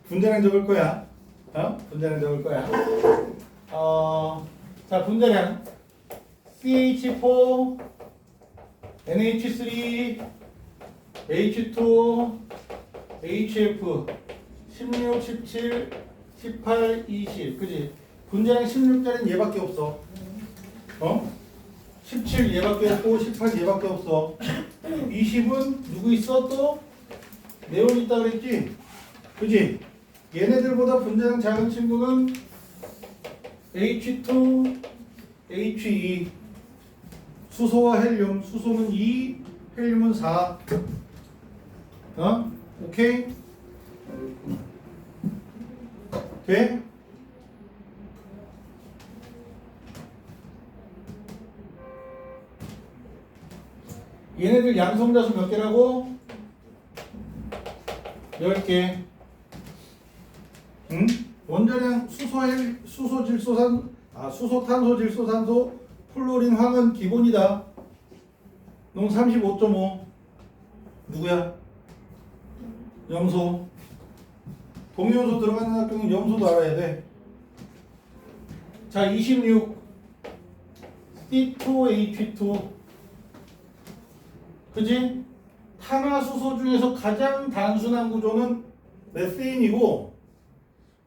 분자량 적을 거야. 분자량 적을 거야. 자, 분자량 CH4, NH3, H2, HF 16, 17, 18, 20. 그지? 분자량 16짜리는 얘밖에 없어. 17 얘밖에 없고 18 얘밖에 없어. 20은 누구 있어 또? 네온 있다 그랬지? 그지? 얘네들보다 분자량 작은 친구는 H2, He. 수소와 헬륨. 수소는 2, 헬륨은 4. 오케이? 돼? 얘네들 양성자수 몇 개라고? 10개. 응? 원자량 수소, 질소산, 수소, 탄소, 질소, 산소, 플로린, 황은 기본이다. 넌 35.5. 누구야? 염소. 동위원소 들어가는 학교는 염소도 알아야 돼. 자, 26. C2H2. 그지? 탄화수소 중에서 가장 단순한 구조는 메세인이고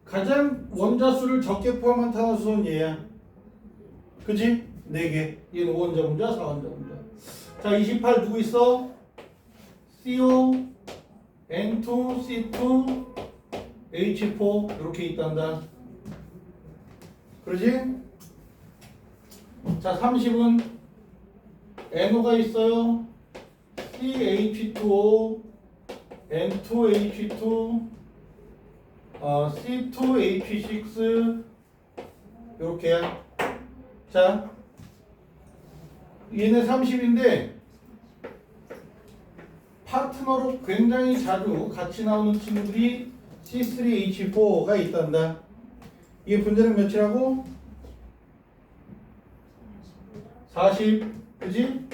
가장 원자수를 적게 포함한 탄화수소는 얘야. 그지? 4개. 얘는 5원자 분자, 4원자 분자. 자, 28 누구 있어? CO, N2, C2, H4 이렇게 있단다. 그러지? 자, 30은 NO가 있어요. CH2O, N2H2, C2H6 이렇게야. 자, 얘네 30인데 파트너로 굉장히 자주 같이 나오는 친구들이 C3H4가 있단다. 이게 분자량 몇이라고? 40. 그지?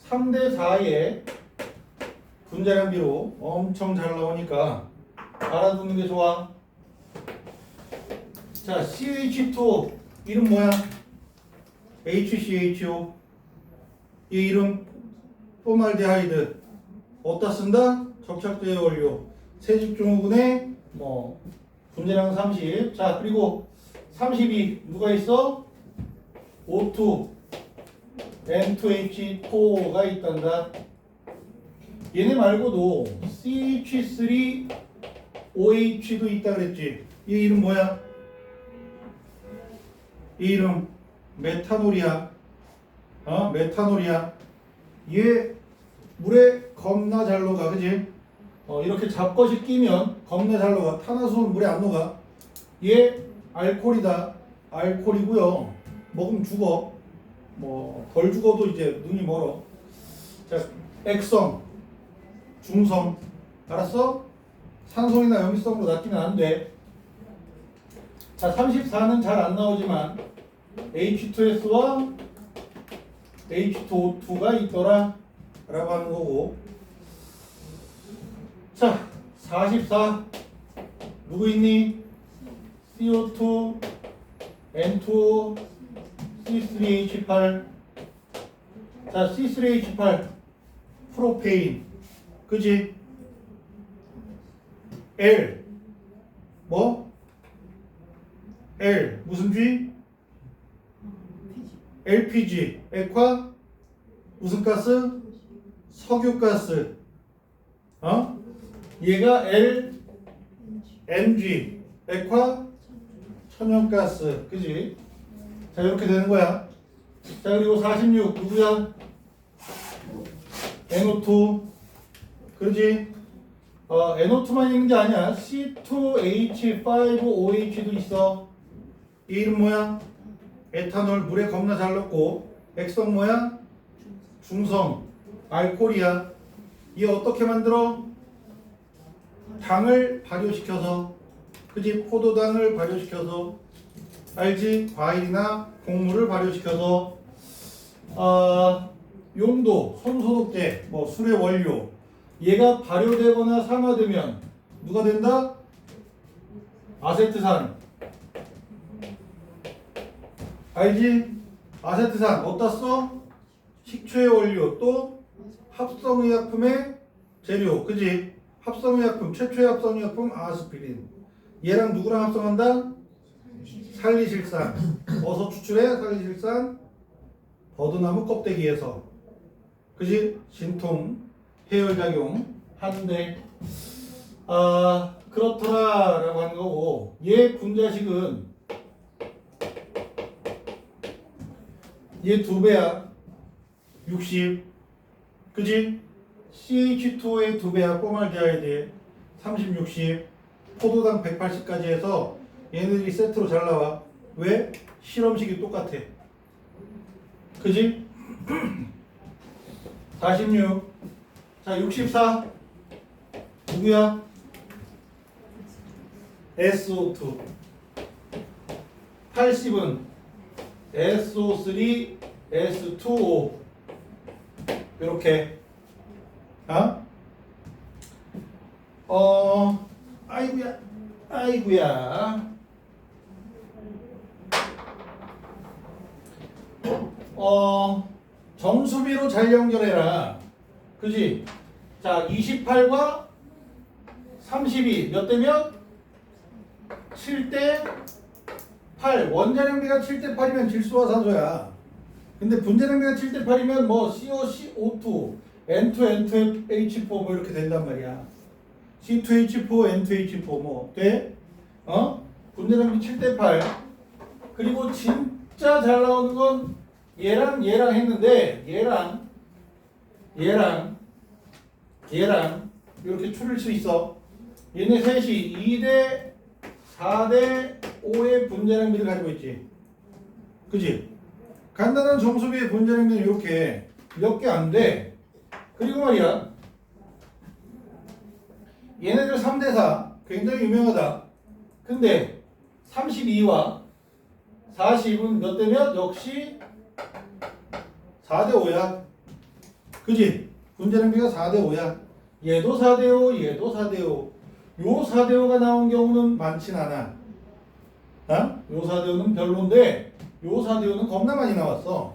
3대 4의 분자량 비로 엄청 잘 나오니까 알아두는 게 좋아. 자, CH2 이름 뭐야? HCHO. 이 이름 포말데하이드. 어디다 쓴다? 접착제의 원료. 세직증후군의 분자량 30. 자, 그리고 32 누가 있어? O2, N2H4가 있단다. 얘네 말고도 CH3OH도 있다 그랬지. 이 이름 뭐야? 이 이름 메탄올이야. 메탄올이야. 얘 물에 겁나 잘 녹아. 그지? 이렇게 잡것이 끼면 겁나 잘 녹아. 탄화수소는 물에 안 녹아. 얘 알코올이다. 알코올이고요. 먹으면 죽어. 덜 죽어도 이제 눈이 멀어. 자, 액성, 중성. 알았어? 산성이나 염이성으로 낚이면 안 돼. 자, 34는 잘 안 나오지만 H2S와 H2O2가 있더라 라고 하는 거고. 자, 44 누구 있니? CO2, N2O, C3H8. 자, C3H8 프로페인. 그지? L L 무슨 G? LPG. 액화 무슨 가스? 석유가스. 얘가 LNG. 액화 천연가스. 그지? 자, 이렇게 되는 거야. 자, 그리고 46 누구야? NO2. 그러지? NO2만 있는 게 아니야. C2H5OH도 있어. 이 이름 뭐야? 에탄올. 물에 겁나 잘 넣고. 액성 뭐야? 중성. 알코올이야. 이 어떻게 만들어? 당을 발효시켜서. 그지? 포도당을 발효시켜서. 알지? 과일이나 곡물을 발효시켜서. 용도, 손소독제, 술의 원료. 얘가 발효되거나 산화되면 누가 된다? 아세트산. 알지? 아세트산 어디다 써? 식초의 원료 또 합성의약품의 재료. 그지? 합성의약품 최초의 합성의약품 아스피린. 얘랑 누구랑 합성한다? 살리실산. 어디서 추출해? 살리실산. 버드나무 껍데기에서. 그지? 진통, 해열작용 하는데 그렇더라 라고 하는 거고, 얘 분자식은 얘 2배야. 60. 그지? CH2의 2배야. 꼬말게 해야 돼. 30, 60. 포도당 180까지 해서 얘네들이 세트로 잘 나와. 왜? 실험식이 똑같아. 그지? 46. 자, 64. 누구야? SO2. 80은 SO3, S2O. 이렇게. 아이고야. 아이고야. 정수비로 잘 연결해라. 그지? 자, 28과 32 몇 대 몇? 7대 8. 원자량비가 7대 8이면 질소와 산소야. 근데 분자량비가 7대 8이면 뭐 COCO2, N2, N2H4 뭐 이렇게 된단 말이야. C2H4, N2H4 뭐 돼? 분자량비 7대 8. 그리고 진짜 잘 나오는 건 얘랑 했는데 얘랑 이렇게 추릴 수 있어. 얘네 셋이 2대 4대 5의 분자량비를 가지고 있지. 그지? 간단한 정수비의 분자량비는 이렇게 몇 개 안 돼. 그리고 말이야, 얘네들 3대 4 굉장히 유명하다. 근데 32와 40은 몇 대 몇? 역시 4대 5야. 그지? 분자량비가 4대 5야. 얘도 4대 5, 얘도 4대 5. 요 4대 5가 나온 경우는 많진 않아. 요 4대 5는 별론데, 요 4대 5는 겁나 많이 나왔어.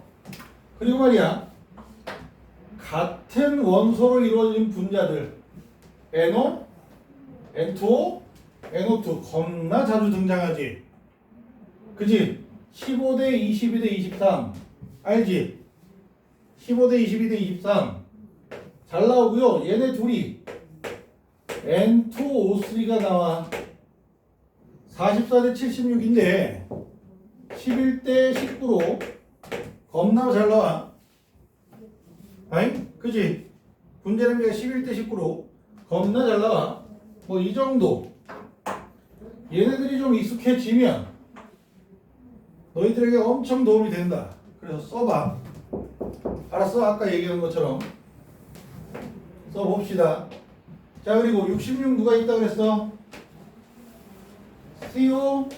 그리고 말이야, 같은 원소로 이루어진 분자들, NO, N2O, NO2 겁나 자주 등장하지. 그지? 15대 22대 23 알지? 15대 22대 23 잘 나오고요. 얘네 둘이 N2O3가 나와. 44대 76인데 11대 19로 겁나 잘 나와. 아잉? 그지? 분자량비가 11대 19로 겁나 잘 나와. 뭐 이 정도. 얘네들이 좀 익숙해지면 너희들에게 엄청 도움이 된다. 그래서 써봐. 알았어? 아까 얘기한 것처럼 써봅시다. 자, 그리고 66 누가 있다고 그랬어? CO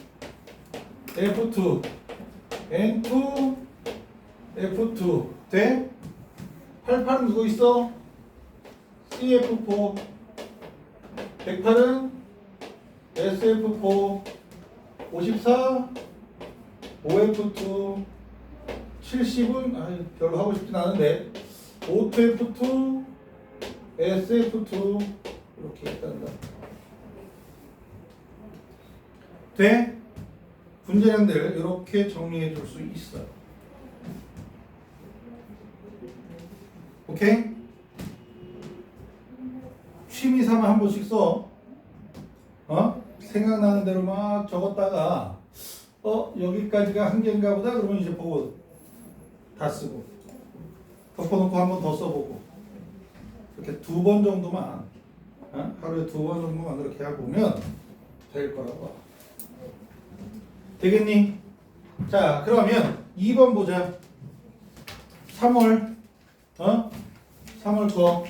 F2 N2 F2 돼? 88은 누구 있어? CF4 108은 SF4 54 OF2 70은 별로 하고 싶진 않은데 O2F2 SF2 이렇게 있단다. 돼? 분자량들 이렇게 정리해 줄 수 있어. 오케이? 취미 삼아 한 번씩 써. 생각나는 대로 막 적었다가 여기까지가 한 개인가 보다 그러면 이제 보고 다 쓰고 덮어놓고 한 번 더 써보고 이렇게 2번 정도만 하루에 2번 정도만 그렇게 해보면 될 거라고 봐. 되겠니? 자, 그러면 2번 보자. 3월 3월 거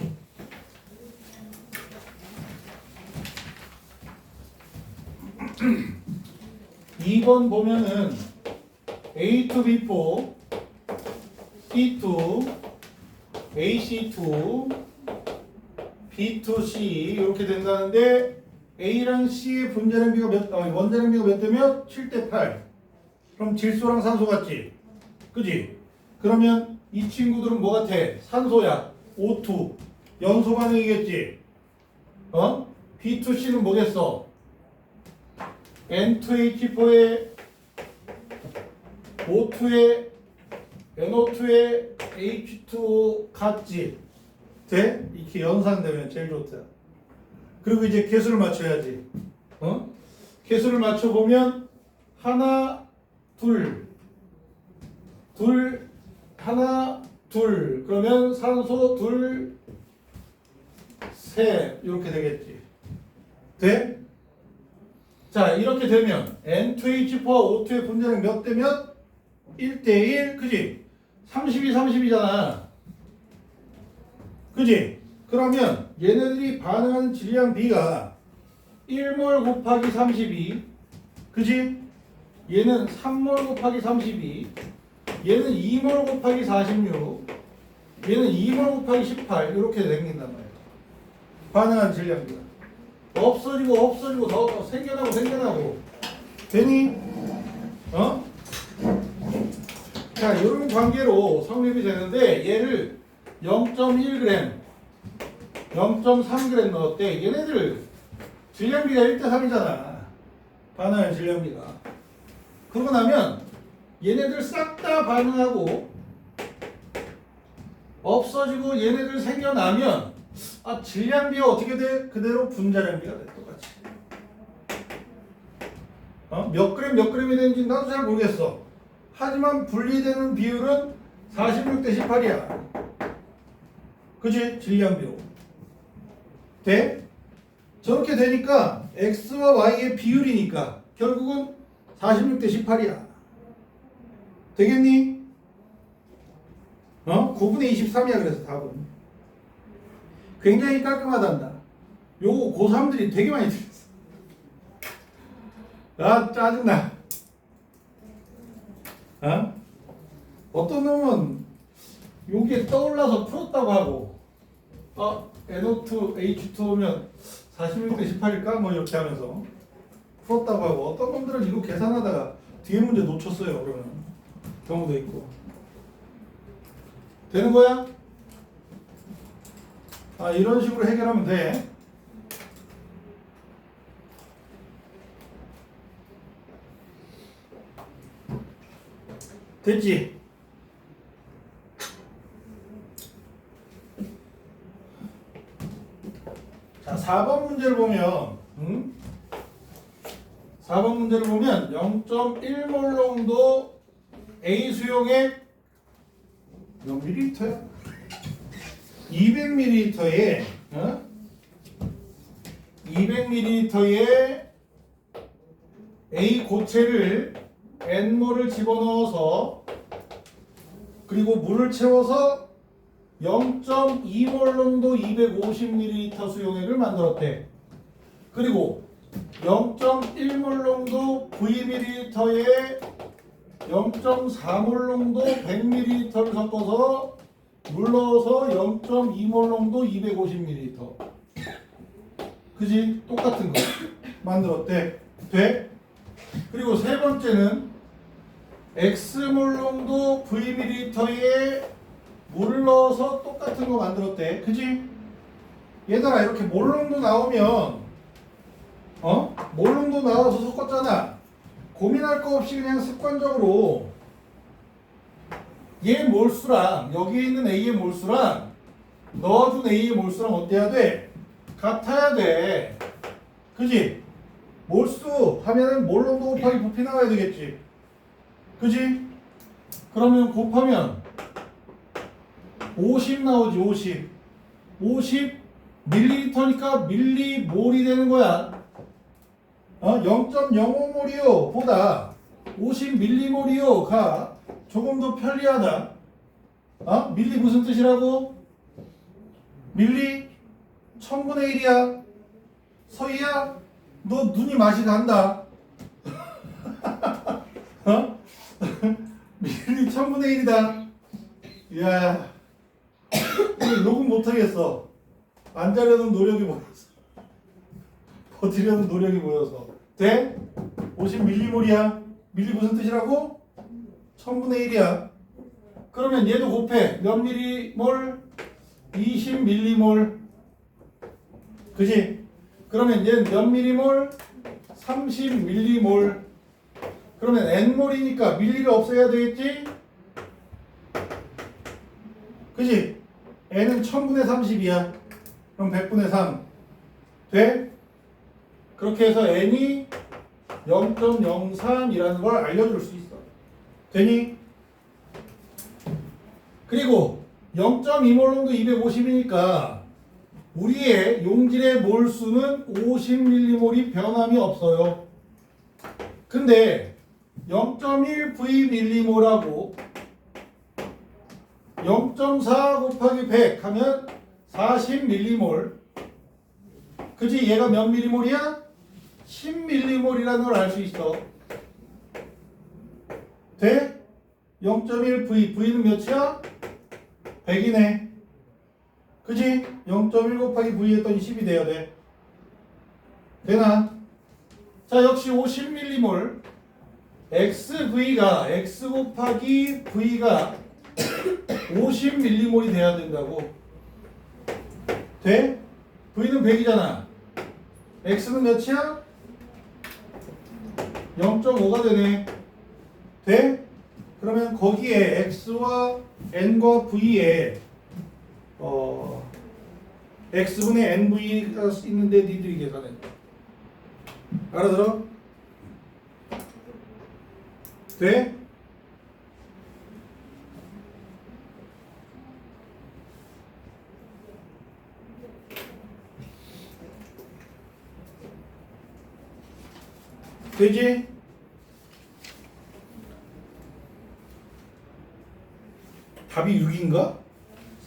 2번 보면은 A2B4 C2 AC2 B2C 이렇게 된다는데 A랑 C의 분자량비가 원자량비가 몇 대 몇? 7대 8. 그럼 질소랑 산소 같지? 그지? 그러면 이 친구들은 뭐 같아? 산소야. O2. 연소 반응이겠지? B2C는 뭐겠어? N2H4에 O2에 NO2에 H2O 같지? 돼? 이렇게 연산되면 제일 좋다. 그리고 이제 개수를 맞춰야지. 개수를 맞춰보면 하나, 둘, 하나, 둘. 그러면 산소 둘, 셋. 이렇게 되겠지. 돼? 자, 이렇게 되면 N2H4와 O2의 분자량 몇 대 몇? 1대1. 그지? 32, 30이잖아. 그지? 그러면 얘네들이 반응하는 질량 B가 1몰 곱하기 32. 그지? 얘는 3몰 곱하기 32. 얘는 2몰 곱하기 46. 얘는 2몰 곱하기 18. 이렇게 생긴단 말이야. 반응하는 질량 B가. 없어지고 더 생겨나고. 되니? 자, 이런 관계로 성립이 되는데 얘를 0.1g, 0.3g 넣었대. 얘네들 질량비가 1대3이잖아. 반응하는 질량비가. 그러고 나면 얘네들 싹 다 반응하고 없어지고 얘네들 생겨나면 질량비가 어떻게 돼? 그대로 분자량비가 돼. 똑같이. 몇 g이 되는지 나도 잘 모르겠어. 하지만 분리되는 비율은 46대 18이야. 그치? 질량비로. 돼? 저렇게 되니까 X와 Y의 비율이니까 결국은 46대 18이야. 되겠니? 9분의 23이야. 그래서 답은. 굉장히 깔끔하단다. 요거 고3들이 되게 많이 들었어. 짜증나. 어떤 놈은 요게 떠올라서 풀었다고 하고 NO2, H2 오면 46대 18일까? 뭐 이렇게 하면서 풀었다고 하고 어떤 놈들은 이거 계산하다가 뒤에 문제 놓쳤어요. 그러면 경우도 있고. 되는 거야? 이런 식으로 해결하면 돼. 됐지? 자, 4번 문제를 보면 4번 문제를 보면 0.1몰 농도 A 수용액 몇 밀리리터야? 200ml에 200ml에 A 고체를 N몰을 집어넣어서 그리고 물을 채워서 0.2몰 농도 250ml 수용액을 만들었대. 그리고 0.1몰 농도 Vml에 0.4몰 농도 100ml를 섞어서 물 넣어서 0.2몰 농도 250ml. 그지? 똑같은 거 만들었대. 돼? 그리고 세 번째는 X몰 농도 Vml에 물을 넣어서 똑같은 거 만들었대. 그지? 얘들아, 이렇게 몰 농도 나오면 몰 농도 나와서 섞었잖아. 고민할 거 없이 그냥 습관적으로 얘 몰수랑 여기에 있는 A의 몰수랑 넣어준 A의 몰수랑 어때야 돼? 같아야 돼. 그지? 몰수 하면은 몰 농도 곱하기 부피 나와야 되겠지. 그지? 그러면 곱하면 50 나오지. 50 밀리리터니까 밀리몰이 되는 거야. 0.05몰이요 보다 50 밀리몰이요가 조금 더 편리하다. 밀리 무슨 뜻이라고? 밀리 1000분의 1이야. 서희야, 너 눈이 맛이 간다. 밀리 1000분의 1이다. 이야, 녹음 못하겠어. 안 자려는 노력이 뭐였어. 버티려는 노력이 모여서 돼? 50mm몰이야. 밀리 무슨 뜻이라고? 1000분의 1이야. 그러면 얘도 곱해. 몇 밀리몰? 20mm몰. 그지? 그러면 얘는 몇 밀리몰? 30mm몰. 그러면 n몰이니까 밀리를 없애야 되겠지? 그지? n은 1000분의 30이야. 그럼 100분의 3. 돼? 그렇게 해서 n이 0.03이라는 걸 알려줄 수 있어. 되니? 그리고 0.2몰 농도 250이니까 우리의 용질의 몰수는 50mm몰이 변함이 없어요. 근데 0.1vm몰하고 0.4 곱하기 100 하면 40m몰. 그지? 얘가 몇 밀리몰이야? 10m몰이라는 걸 알 수 있어. 돼? 0.1v. v는 몇이야? 100이네. 그지? 0.1 곱하기 v 했더니 10이 돼야 돼. 되나? 자, 역시 50m몰. xv가 x 곱하기 v가 50m몰이 돼야 된다고. 돼? v는 100이잖아. x는 몇이야? 0.5가 되네. 돼? 그러면 거기에 x와 n과 v에 x분의 nv가 있는데 니들이 계산해. 알아들어? 돼? 되지? 답이 6인가?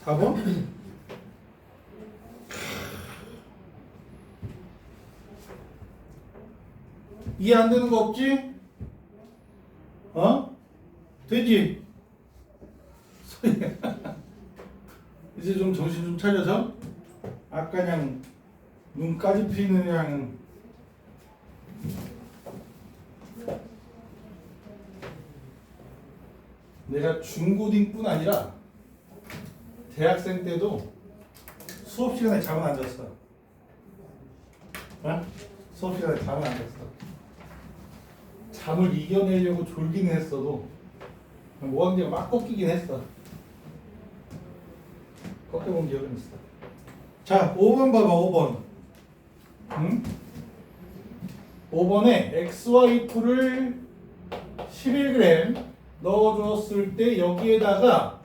4번? 이해 안 되는 거 없지? 어? 되지? 이제 좀 정신 좀 차려서 아까 그냥 눈까지 피는 그냥 내가 중고딩뿐 아니라 대학생 때도 수업 시간에 잠은 안 잤어. 어? 수업 시간에 잠은 안 잤어. 잠을 이겨내려고 졸기는 했어도 모항제가 막 꺾이긴 했어. 꺾여본 기억은 있어. 자, 5번 봐봐. 5번. 응? 5번에 XY2를 11g 넣어주었을 때 여기에다가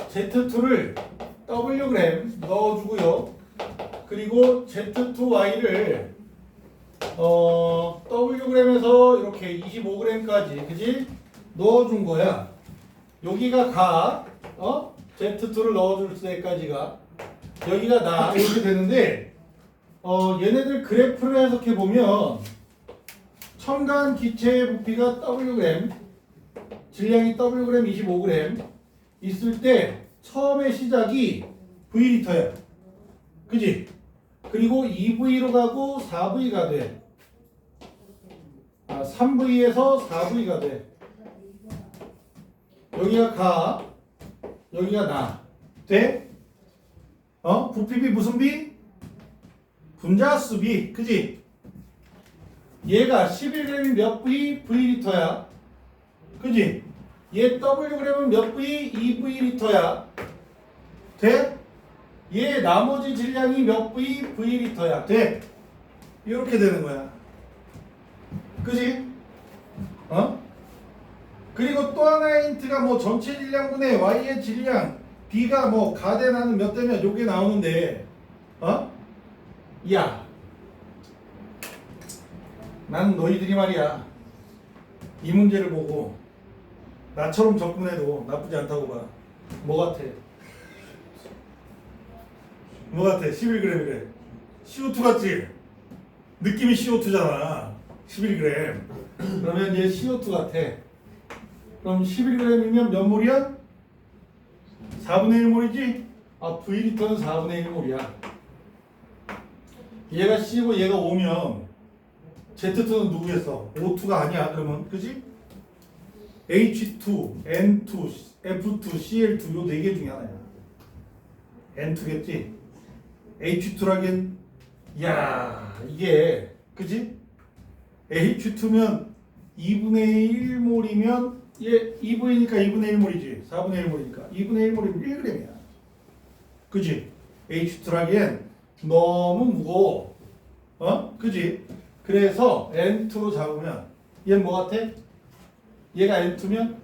Z2를 Wg 넣어주고요. 그리고 Z2Y를 Wg에서 이렇게 25g까지 그지? 넣어준 거야. 여기가 가, Z2를 넣어줄 때까지가 여기가 나 이렇게 되는데 얘네들 그래프를 해석해 보면 첨가한 기체의 부피가 Wg, 질량이 Wg 25g 있을 때 처음에 시작이 V리터야. 그지? 그리고 2V로 가고 4V가 돼. 3V에서 4V가 돼. 여기가 가, 여기가 나. 돼? 부피비 무슨 비? 분자수 비. 그지? 얘가 11g이 몇 V? V리터야. 그지? 얘 Wg은 몇 V? 2V리터야. 돼? 얘 나머지 질량이 몇 V? V리터야. 돼? 이렇게 되는 거야. 그지? 그리고 또 하나의 힌트가 뭐 전체 질량분의 Y의 질량 B가 뭐 가대나는 몇 대면 요게 나오는데 야, 나는 너희들이 말이야 이 문제를 보고 나처럼 접근해도 나쁘지 않다고 봐. 뭐 같아? 뭐 같아? 11g이래. CO2 같지? 느낌이 CO2잖아. 11g. 그러면 얘 CO2 같아. 그럼 11g이면 몇 몰이야? 4분의 1몰이지? V리터는 4분의 1몰이야. 얘가 C고 얘가 O면 Z2는 누구겠어? O2가 아니야 그러면 그지? H2, N2, F2, Cl2 요 네 개 중에 하나야. N2겠지? H2라긴 야 이게 그지? H2면 2분의 1몰이면 얘 2V니까 2분의 1몰이지 4분의 1몰이니까 2분의 1몰이면 1g이야 그지? H2라기엔 너무 무거워 그지? 그래서 N2로 잡으면 얘는 뭐 같아? 얘가 N2면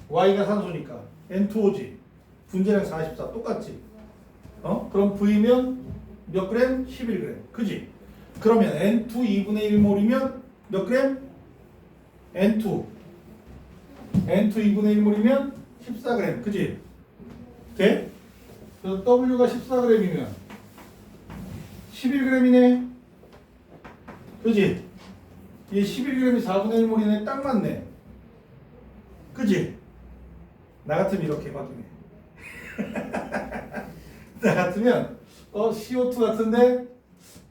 Y가 산소니까 N2O지 분자량 44 똑같지 그럼 V면 몇 그램? 11g 그지? 그러면 N2 2분의 1몰이면 몇 그램? N2 2분의 1몰이면 14g 그지? 돼? 그래서 W가 14g이면 11g이네 그지? 얘 11g이 4분의 1몰이네 딱 맞네 그지? 나 같으면 이렇게 바뀌네 나 같으면 CO2 같은데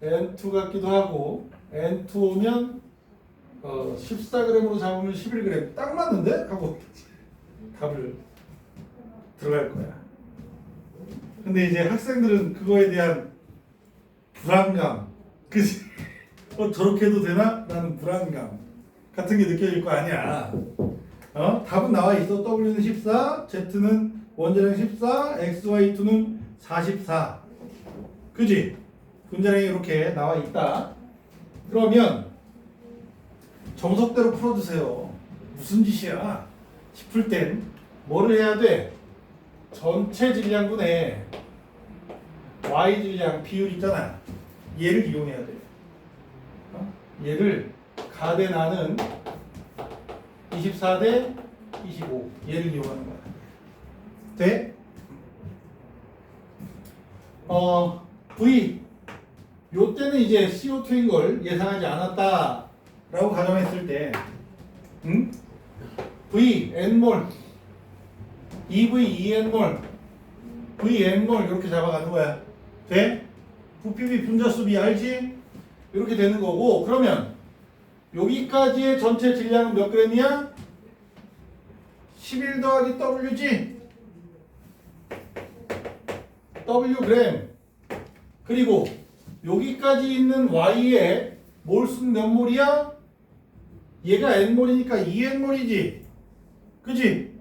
N2 같기도 하고 N2오면 14g으로 잡으면 11g 딱 맞는데? 하고 답을 들어갈 거야 근데 이제 학생들은 그거에 대한 불안감 그치? 저렇게 해도 되나? 라는 불안감 같은 게 느껴질 거 아니야 답은 나와 있어 W는 14 Z는 원자량 14 XY2는 44 그지? 분자량이 이렇게 나와 있다 그러면 정석대로 풀어주세요 무슨 짓이야 싶을 땐 뭐를 해야 돼? 전체 질량분의 Y 질량 비율 있잖아 얘를 이용해야 돼 얘를 가대 나는 24대 25 얘를 이용하는 거야 돼? V 요때는 이제 CO2인 걸 예상하지 않았다 라고 가정했을 때 V N몰 EV EN몰 V N몰 이렇게 잡아가는 거야 돼? 부피비 분자수비 알지? 이렇게 되는 거고 그러면 여기까지의 전체 질량은 몇 g이야? 11 더하기 W지? Wg 그리고 여기까지 있는 Y의 몰수는 몇 몰이야? 얘가 N몰이니까 2N몰이지 그지?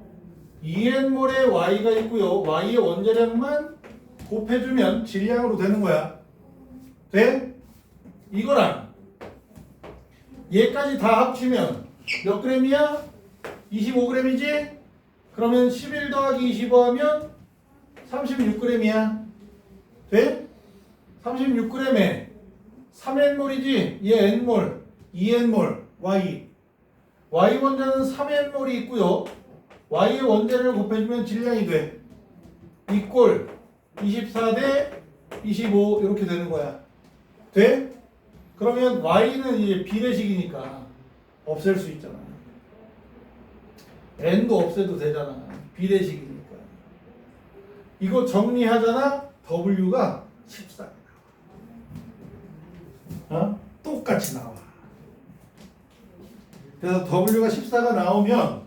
2N몰에 Y가 있고요 Y의 원자량만 곱해주면 질량으로 되는 거야 돼? 이거랑 얘까지 다 합치면 몇 g이야? 25g이지? 그러면 11 더하기 25 하면 36g이야 돼? 36g에 3N몰이지? 얘 N몰 2N몰 Y 원자는 3N몰이 있고요 Y의 원자를 곱해주면 질량이 돼 이꼴 24대 25 이렇게 되는 거야 돼? 그러면 Y는 이제 비례식이니까 없앨 수 있잖아 N도 없애도 되잖아 비례식이니까 이거 정리하잖아 W가 14가 나와 똑같이 나와 그래서 W가 14가 나오면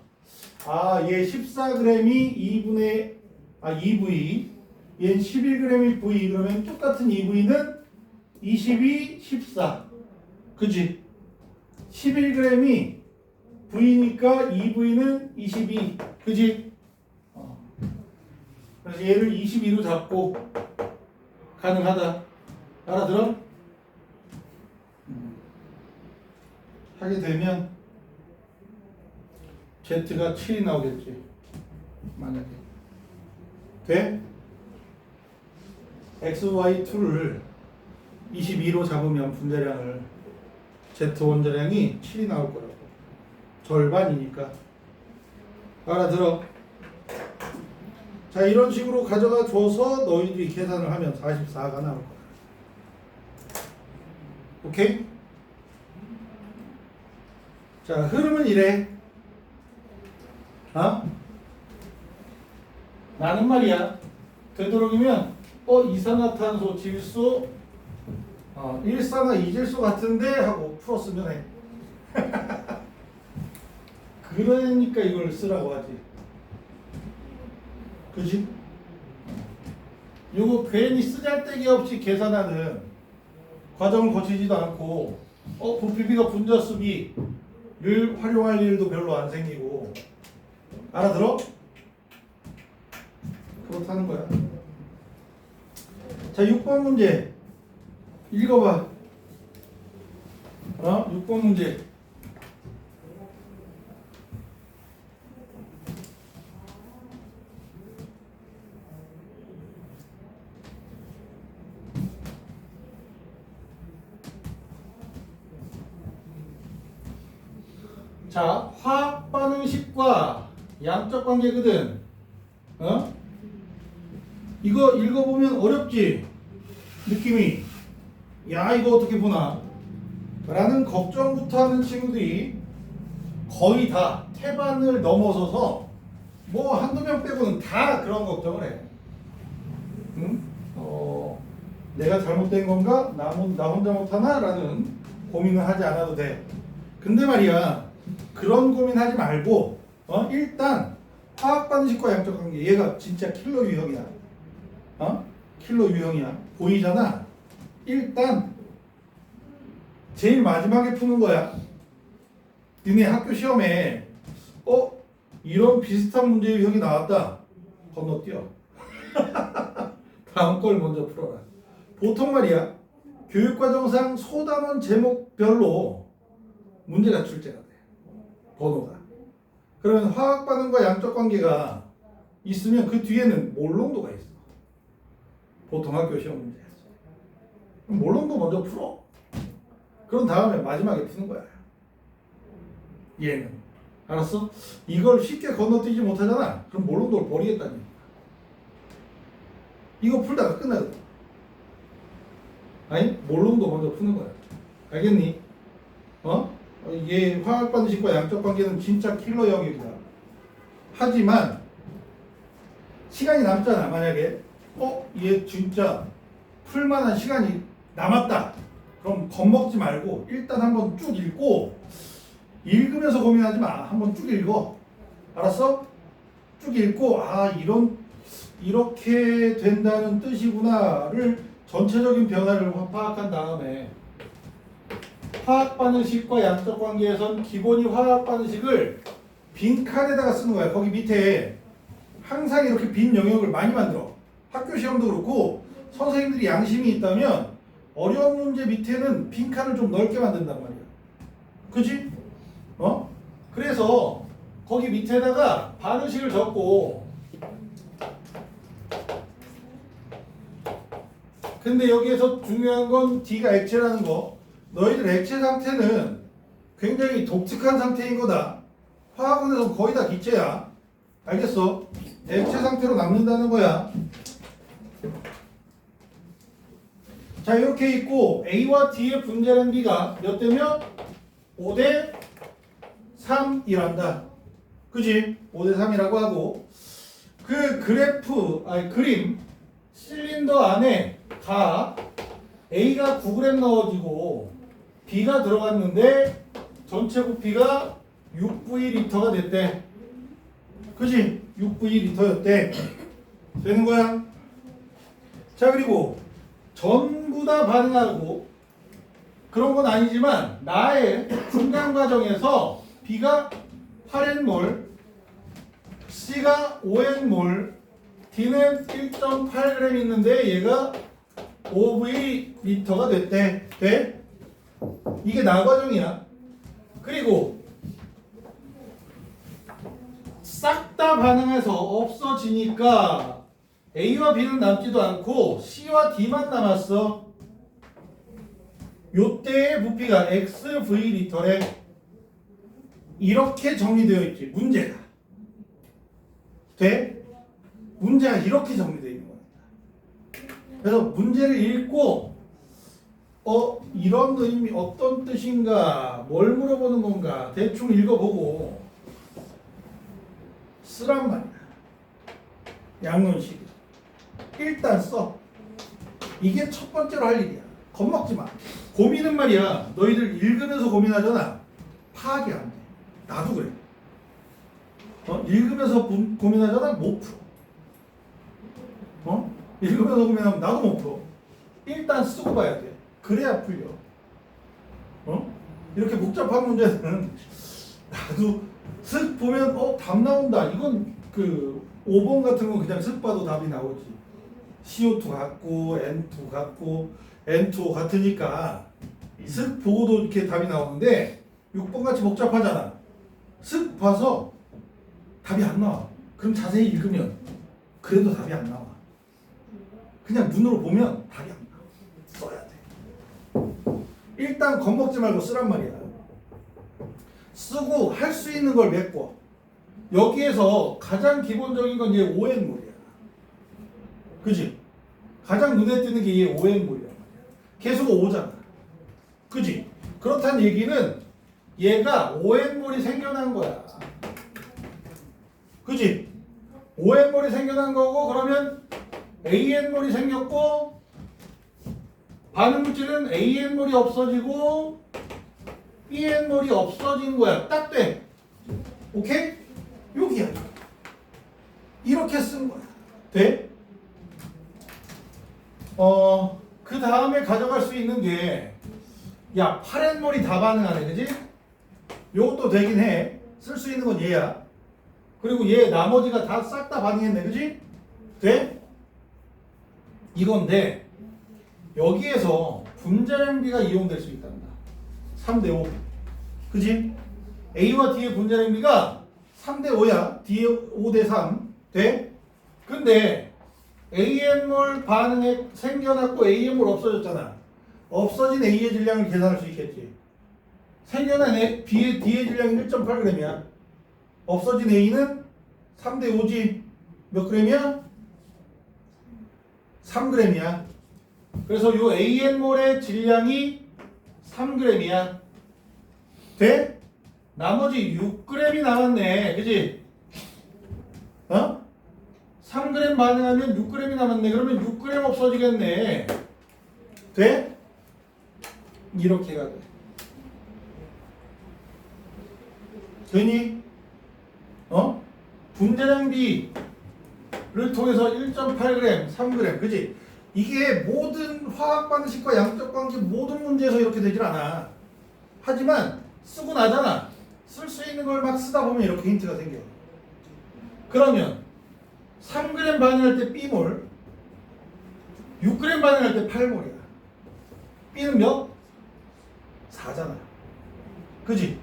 얘 14g이 2V 얘는 11g이 V 그러면 똑같은 2V는 22, 14 그치? 11g이 V니까 2V는 22 그치? 그래서 얘를 22로 잡고 가능하다 알아들어? 하게 되면 Z가 7이 나오겠지 만약에 돼? XY2를 22로 잡으면 분자량을 Z 원자량이 7이 나올 거라고 절반이니까 알아들어? 자 이런 식으로 가져가 줘서 너희들이 계산을 하면 44가 나올 거야 오케이? 자 흐름은 이래 나는 말이야 되도록이면 이산화탄소 질소 일사나 이질수 같은데 하고 풀었으면 해. 그러니까 이걸 쓰라고 하지. 그지? 요거 괜히 쓰잘데기 없이 계산하는 과정을 거치지도 않고 부피비가 분자수비를 활용할 일도 별로 안 생기고. 알아들어? 그렇다는 거야. 자, 6번 문제 읽어봐. 6번 문제. 자, 화학 반응식과 양적 관계거든. 이거 읽어보면 어렵지? 느낌이. 야, 이거 어떻게 보나? 라는 걱정부터 하는 친구들이 거의 다 태반을 넘어서서 뭐 한두 명 빼고는 다 그런 걱정을 해. 응? 내가 잘못된 건가? 나 혼자 못하나? 라는 고민을 하지 않아도 돼. 근데 말이야, 그런 고민하지 말고 일단 화학 반응식과 양적 관계, 얘가 진짜 킬러 유형이야. 킬러 유형이야. 보이잖아. 일단 제일 마지막에 푸는 거야. 니네 학교 시험에 이런 비슷한 문제 유형이 나왔다. 건너뛰어. 다음 걸 먼저 풀어라. 보통 말이야, 교육과정상 소단원 제목별로 문제가 출제가 돼. 번호가. 그러면 화학 반응과 양적 관계가 있으면 그 뒤에는 몰롱도가 있어. 보통 학교 시험 문제에서. 그럼 몰롱도 먼저 풀어. 그런 다음에 마지막에 푸는 거야. 얘는. 알았어? 이걸 쉽게 건너뛰지 못하잖아. 그럼 몰롱도를 버리겠다는 얘기야. 이거 풀다가 끝나거든. 아니, 몰롱도 먼저 푸는 거야. 알겠니? 얘 화학 반응식과 양적 관계는 진짜 킬러 영역이다. 하지만 시간이 남잖아. 만약에 얘 진짜 풀만한 시간이 남았다. 그럼 겁먹지 말고 일단 한번 쭉 읽고, 읽으면서 고민하지 마. 한번 쭉 읽어. 알았어? 쭉 읽고 이렇게 된다는 뜻이구나를 전체적인 변화를 파악한 다음에 화학 반응식과 양적 관계에선 기본이 화학 반응식을 빈칸에다가 쓰는 거야. 거기 밑에 항상 이렇게 빈 영역을 많이 만들어. 학교 시험도 그렇고 선생님들이 양심이 있다면 어려운 문제 밑에는 빈칸을 좀 넓게 만든단 말이야. 그지? 그래서 거기 밑에다가 반응식을 적고, 근데 여기에서 중요한 건 D가 액체라는 거. 너희들 액체 상태는 굉장히 독특한 상태인 거다. 화학원에서 거의 다 기체야. 알겠어? 액체 상태로 남는다는 거야. 자, 이렇게 있고 A와 D의 분자량 B가 몇 대면 5대 3이란다. 그지? 5대 3이라고 하고, 그 그림 실린더 안에 다 A가 9g 넣어지고 B가 들어갔는데 전체 부피가 6V/L가 됐대. 그지? 6V/L였대. 되는 거야. 자, 그리고 전부 다 반응하고 그런 건 아니지만 나의 중간 과정에서 B가 8nmol, C가 5nmol, D는 1.8g 있는데 얘가 5V/L가 됐대. 돼? 이게 나 과정이야. 그리고 싹 다 반응해서 없어지니까 A와 B는 남지도 않고 C와 D만 남았어. 요때의 부피가 XV/L래. 이렇게 정리되어 있지, 문제가. 돼? 문제가 이렇게 정리되어 있는 거야. 그래서 문제를 읽고 이런 의미 어떤 뜻인가, 뭘 물어보는 건가 대충 읽어보고 쓰란 말이야. 양론식 일단 써. 이게 첫 번째로 할 일이야. 겁먹지 마. 고민은 말이야. 너희들 읽으면서 고민하잖아. 파악이 안 돼. 나도 그래. 읽으면서 고민하잖아. 못 풀어. 읽으면서 고민하면 나도 못 풀어. 일단 쓰고 봐야 돼. 그래야 풀려. 이렇게 복잡한 문제는 나도 슥 보면 답 나온다. 이건 그 5번 같은 건 그냥 슥 봐도 답이 나오지. CO2 같고 N2 같고 N2O 같으니까 슥 보고도 이렇게 답이 나오는데 6번 같이 복잡하잖아. 슥 봐서 답이 안 나와. 그럼 자세히 읽으면 그래도 답이 안 나와. 그냥 눈으로 보면 답이 안 나와. 써야 돼. 일단 겁먹지 말고 쓰란 말이야. 쓰고 할 수 있는 걸 메꿔. 여기에서 가장 기본적인 건 얘 ON물이야. 그지? 가장 눈에 띄는 게 얘 ON물이야. 계속 오잖아. 그지? 그렇다는 얘기는 얘가 ON물이 생겨난 거야. 그지? ON물이 생겨난 거고, 그러면 AN물이 생겼고, 반응물질은 AN물이 없어지고 BN물이 없어진 거야. 딱 돼. 오케이? 여기야. 이렇게 쓴 거야. 돼? 그 다음에 가져갈 수 있는 게, 야, 8N물이 다 반응하네. 그지? 요것도 되긴 해. 쓸 수 있는 건 얘야. 그리고 얘 나머지가 다 싹 다 반응했네. 그지? 돼? 이건데, 여기에서 분자량비가 이용될 수 있단다. 3대 5. 그지? A와 D의 분자량비가 3대 5야. D의 5대 3. 돼? 근데 AN물 반응에 생겨났고 AN물 없어졌잖아. 없어진 A의 질량을 계산할 수 있겠지. 생겨난 D의 질량이 1.8g이야. 없어진 A는 3대 5지. 몇 g이야? 3g이야. 그래서 요 AN몰의 질량이 3g이야. 돼? 나머지 6g이 남았네. 그지? 3g 반응하면 6g이 남았네. 그러면 6g 없어지겠네. 돼? 이렇게 가 돼. 되니? 분자량비를 통해서 1.8g, 3g, 그지? 이게 모든 화학 방식과 양적 관계 모든 문제에서 이렇게 되질 않아. 하지만 쓰고 나잖아. 쓸 수 있는 걸 막 쓰다 보면 이렇게 힌트가 생겨. 그러면 3g 반응할 때 B몰, 6g 반응할 때 8몰이야. B는 몇? 4잖아. 그지?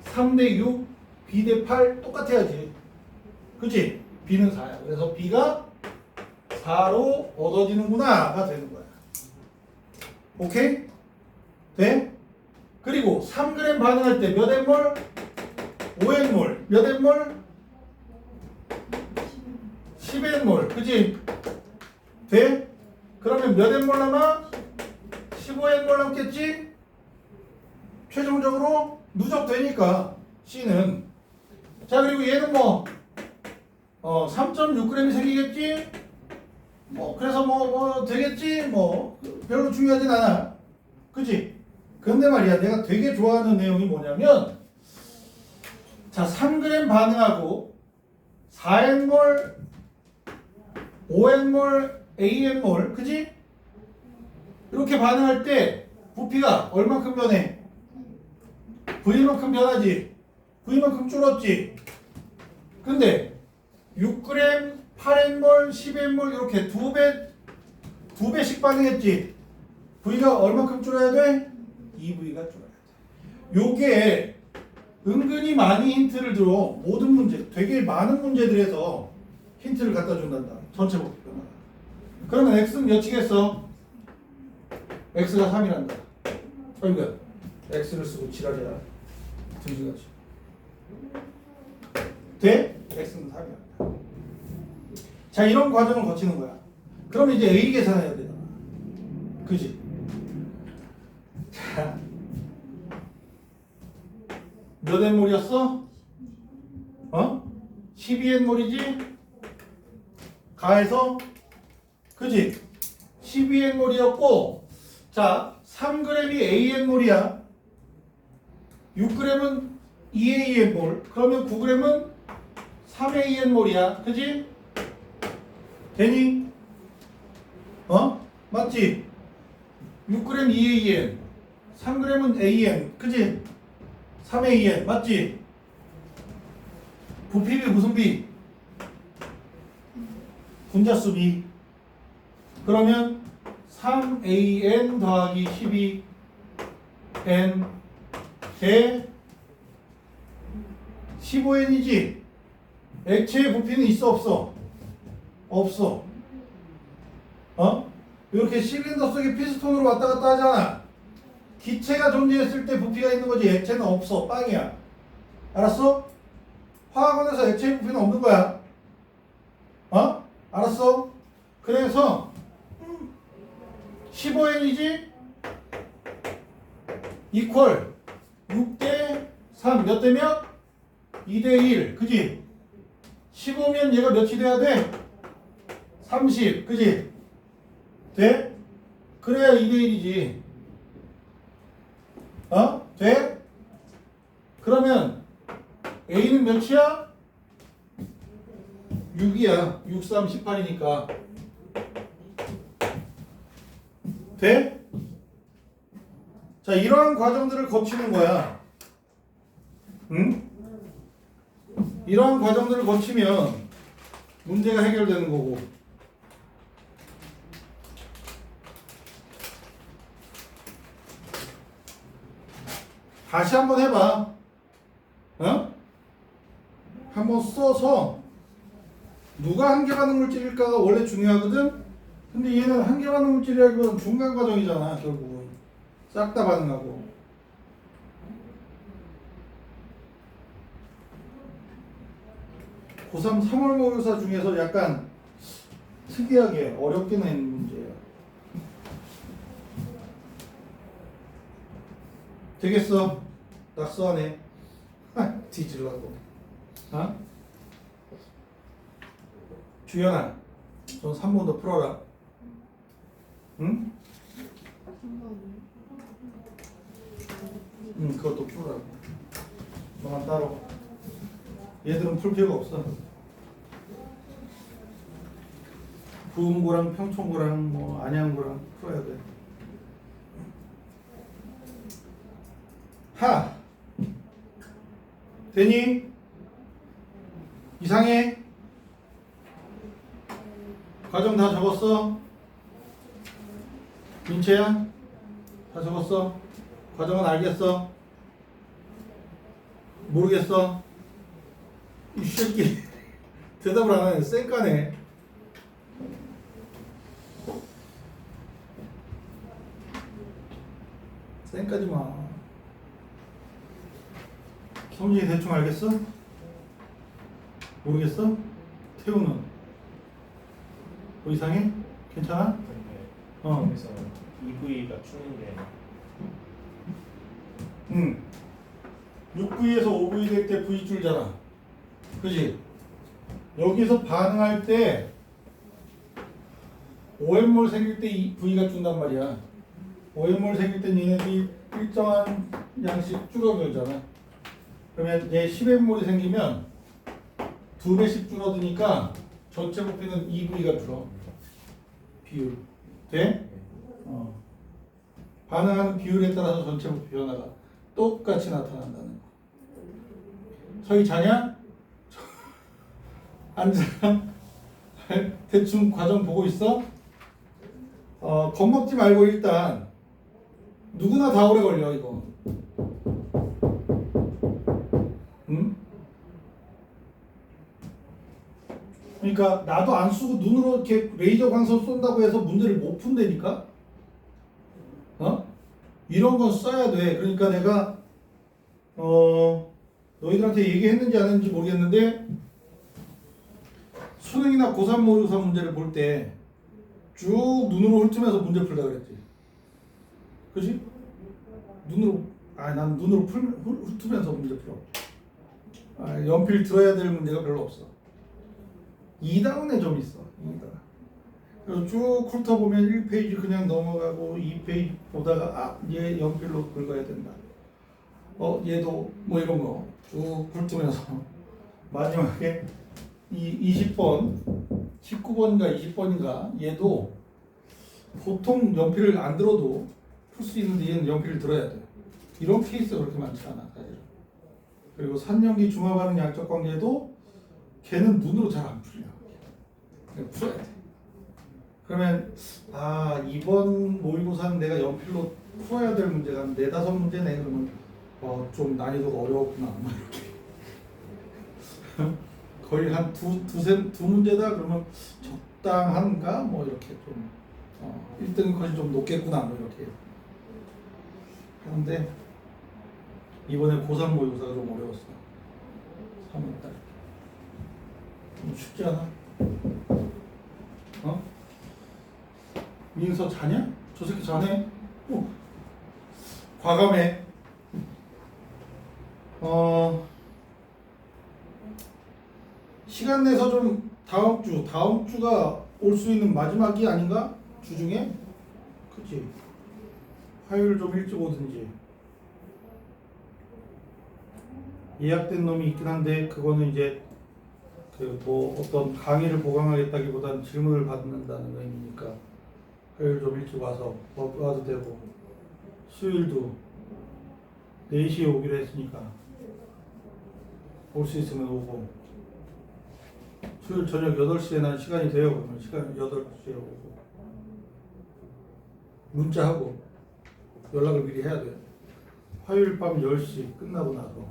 3대 6, B 대 8 똑같아야지. 그지? B는 4야. 그래서 B가 4로 얻어지는구나가 되는 거야. 오케이? 돼? 그리고 3g 반응할 때 몇 N몰? 5N몰. 몇 N몰? 10N몰. 그지? 돼? 그러면 몇 N몰 남아? 15N몰 남겠지? 최종적으로 누적되니까 C는. 자, 그리고 얘는 뭐 3.6g이 생기겠지? 그래서 되겠지? 별로 중요하진 않아. 그치? 근데 말이야, 내가 되게 좋아하는 내용이 뭐냐면, 자, 3g 반응하고 4N몰, 5N몰, AN몰, 그치? 이렇게 반응할 때 부피가 얼만큼 변해? V만큼 변하지? V만큼 줄었지? 근데 6g, 8N몰, 10N몰 이렇게 두 배씩 반응했지? V가 얼만큼 줄어야 돼? 2V가 줄어야 돼. 요게 은근히 많이 힌트를 줘. 모든 문제, 되게 많은 문제들에서 힌트를 갖다 준단다. 전체 부피 변화. 그러면 X는 몇이겠어? X가 3이란다. 이거야. X를 쓰고 지랄이야. 등지같이. 돼? X는 3이란다. 자, 이런 과정을 거치는 거야. 그러면 이제 A 계산해야 되잖아. 그지? 자, 몇 N몰이었어? 12N몰이지? 가해서? 그지? 12N몰이었고 자, 3g이 AN몰이야. 6g은 2AN몰. 그러면 9g은 3AN몰이야. 그지? 되니? 맞지? 6g 2AN, 3g은 AN. 그지? 3AN. 맞지? 부피비 무슨 비? 분자수 비. 그러면 3AN 더하기 12N 대 15N이지? 액체의 부피는 있어 없어? 없어. 이렇게 실린더 속에 피스톤으로 왔다 갔다 하잖아. 기체가 존재했을 때 부피가 있는 거지 액체는 없어. 빵이야. 알았어? 화학원에서 액체의 부피는 없는 거야. 알았어? 그래서 15N이지? 이퀄 6대 3. 몇 대 몇? 2대 1. 그지? 15면 얘가 몇이 돼야 돼? 30. 그지? 돼? 그래야 2대 1이지. 돼? 그러면 A는 몇이야? 6이야. 6, 3, 18이니까. 돼? 자, 이러한 과정들을 거치는 거야. 응? 이러한 과정들을 거치면 문제가 해결되는 거고. 다시 한번 해봐. 한번 써서 누가 한계 반응 물질일까가 원래 중요하거든. 근데 얘는 한계 반응 물질이라기보다는 중간 과정이잖아. 결국은 싹 다 반응하고. 고3 3월 모의고사 중에서 약간 특이하게 어렵게 낸 문제예요. 되겠어? 낙서하네. 뒤질라고. 주연아, 넌 3번 더 풀어라. 응? 응, 그것도 풀어라고. 너만 따로. 얘들은 풀 필요가 없어. 부음고랑 평촌고랑 뭐 안양고랑 풀어야 돼. 하! 되니? 이상해? 과정 다 적었어? 민채야? 다 적었어? 과정은 알겠어? 모르겠어? 이 새끼 대답을 안 하네. 쌩까네. 쌩까지 마. 성진이 대충 알겠어? 모르겠어? 태우는 뭐 이상해? 괜찮아? 그래서 EV가 추는 게 6V에서 5V 될 때 V 줄잖아. 그지? 여기서 반응할 때 OM몰 생길 때 이 V가 준단 말이야. OM몰 생길 때 얘네들이 일정한 양씩 줄어들잖아. 그러면 얘 10M몰이 생기면 2배씩 줄어드니까 전체 부피는 2V가 줄어. 비율. 돼? 반응하는 비율에 따라서 전체 부피 변화가 똑같이 나타난다는 거. 서희 자냐? 앉아. 대충 과정 보고 있어? 겁먹지 말고 일단 누구나 다 오래 걸려 이거. 응? 그러니까 나도 안 쓰고 눈으로 이렇게 레이저 광선 쏜다고 해서 문제를 못 푼다니까? 이런 건 써야 돼. 그러니까 내가 너희들한테 얘기했는지 안 했는지 모르겠는데 수능이나 고3 모의고사 문제를 볼 때 쭉 눈으로 훑으면서 문제 풀다 그랬지. 그지? 난 눈으로 훑으면서 문제 풀어. 연필 들어야 될 문제가 별로 없어. 2단원에 좀 있어. 2단. 그래서 쭉 훑어보면 1페이지 그냥 넘어가고 2페이지 보다가 얘 연필로 긁어야 된다. 얘도 뭐 이런 거 쭉 훑으면서 마지막에 이 20번, 19번인가 20번인가 얘도 보통 연필을 안 들어도 풀 수 있는데 얘는 연필을 들어야 돼. 이런 케이스가 그렇게 많지 않아 사실은. 그리고 산연기 중화반응 양적 관계도 걔는 눈으로 잘 안 풀려. 그냥 풀어야 돼. 그러면 이번 모의고사는 내가 연필로 풀어야 될 문제가 한 4-5문제네. 그러면 좀 난이도가 어려웠구나. 뭐 이렇게. 거의 한 두 문제다 그러면 적당한가? 뭐 이렇게 좀 1등 컷이 좀 높겠구나. 뭐 이렇게. 그런데 이번에 고3 모의고사가 좀 어려웠어. 3월달. 좀 쉽지 않아? 민서 자냐? 저 새끼 자네? 과감해. 시간 내서 좀 다음 주가 올 수 있는 마지막이 아닌가? 주 중에? 그치? 화요일 좀 일찍 오든지. 예약된 놈이 있긴 한데 그거는 이제 어떤 강의를 보강하겠다기보다는 질문을 받는다는 의미니까 화요일 좀 일찍 와서 와도 되고, 수요일도 4시에 오기로 했으니까 올 수 있으면 오고, 수요일 저녁 8시에 난 시간이 돼요. 그러면 시간 8시에 오고, 문자하고 연락을 미리 해야 돼. 화요일 밤 10시 끝나고 나서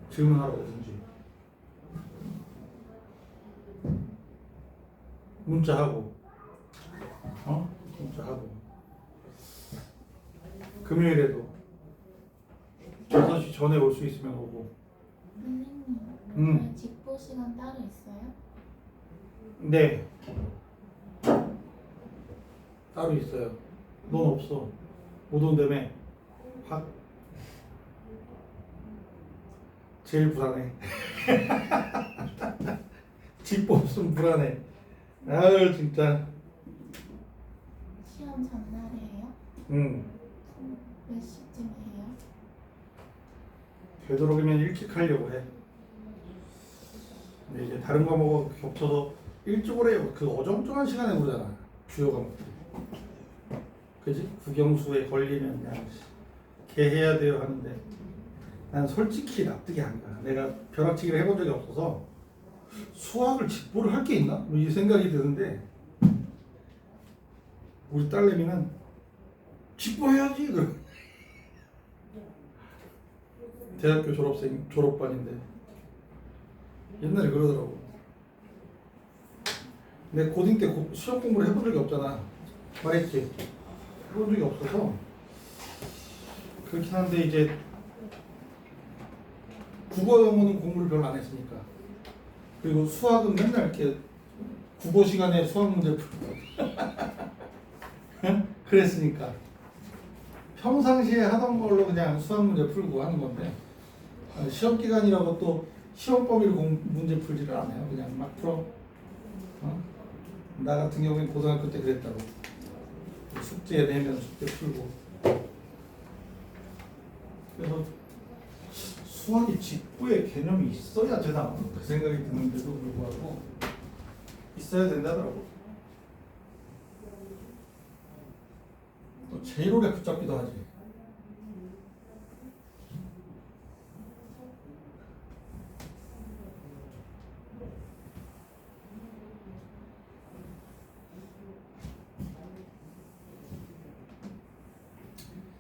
질문하러 오든지 문자하고 문자하고 금요일에도 6시 전에 올 수 있으면 오고. 선생님, 직보 시간 따로 있어요? 네, 따로 있어요. 넌 없어. 못 온다며. 제일 불안해. 직보 없으면 불안해. 아유 진짜. 시험 전날에 해요? 몇 시쯤 해요? 되도록이면 일찍 하려고 해. 근데 이제 다른 과목하고 겹쳐서 일찍 오래요. 그 어정쩡한 시간에 오잖아. 주요 과목들이. 그지? 국영수에 걸리면 그냥 걔 해야 돼요 하는데 난 솔직히 납득이 안 가. 내가 벼락치기를 해본 적이 없어서 수학을 직보를 할 게 있나? 뭐 이 생각이 드는데 우리 딸내미는 직보해야지. 그럼 대학교 졸업반인데 옛날에 그러더라고. 내 고딩 때 수학 공부를 해본 적이 없잖아. 말했지. 해본 적이 없어서 그렇긴 한데 이제 국어 영어는 공부를 별로 안 했으니까. 그리고 수학은 맨날 이렇게 국어 시간에 수학 문제 풀고 그랬으니까 평상시에 하던 걸로 그냥 수학 문제 풀고 하는 건데 시험 기간이라고 또 시험 범위를 문제 풀지를 않아요. 그냥 막 풀어. 나 같은 경우엔 고등학교 때 그랬다고. 숙제 내면 숙제 풀고. 그래서 수학이 직구의 개념이 있어야 되나 그 생각이 드는데도 불구하고 있어야 된다더라고. 또 제일 오래 붙잡기도 하지.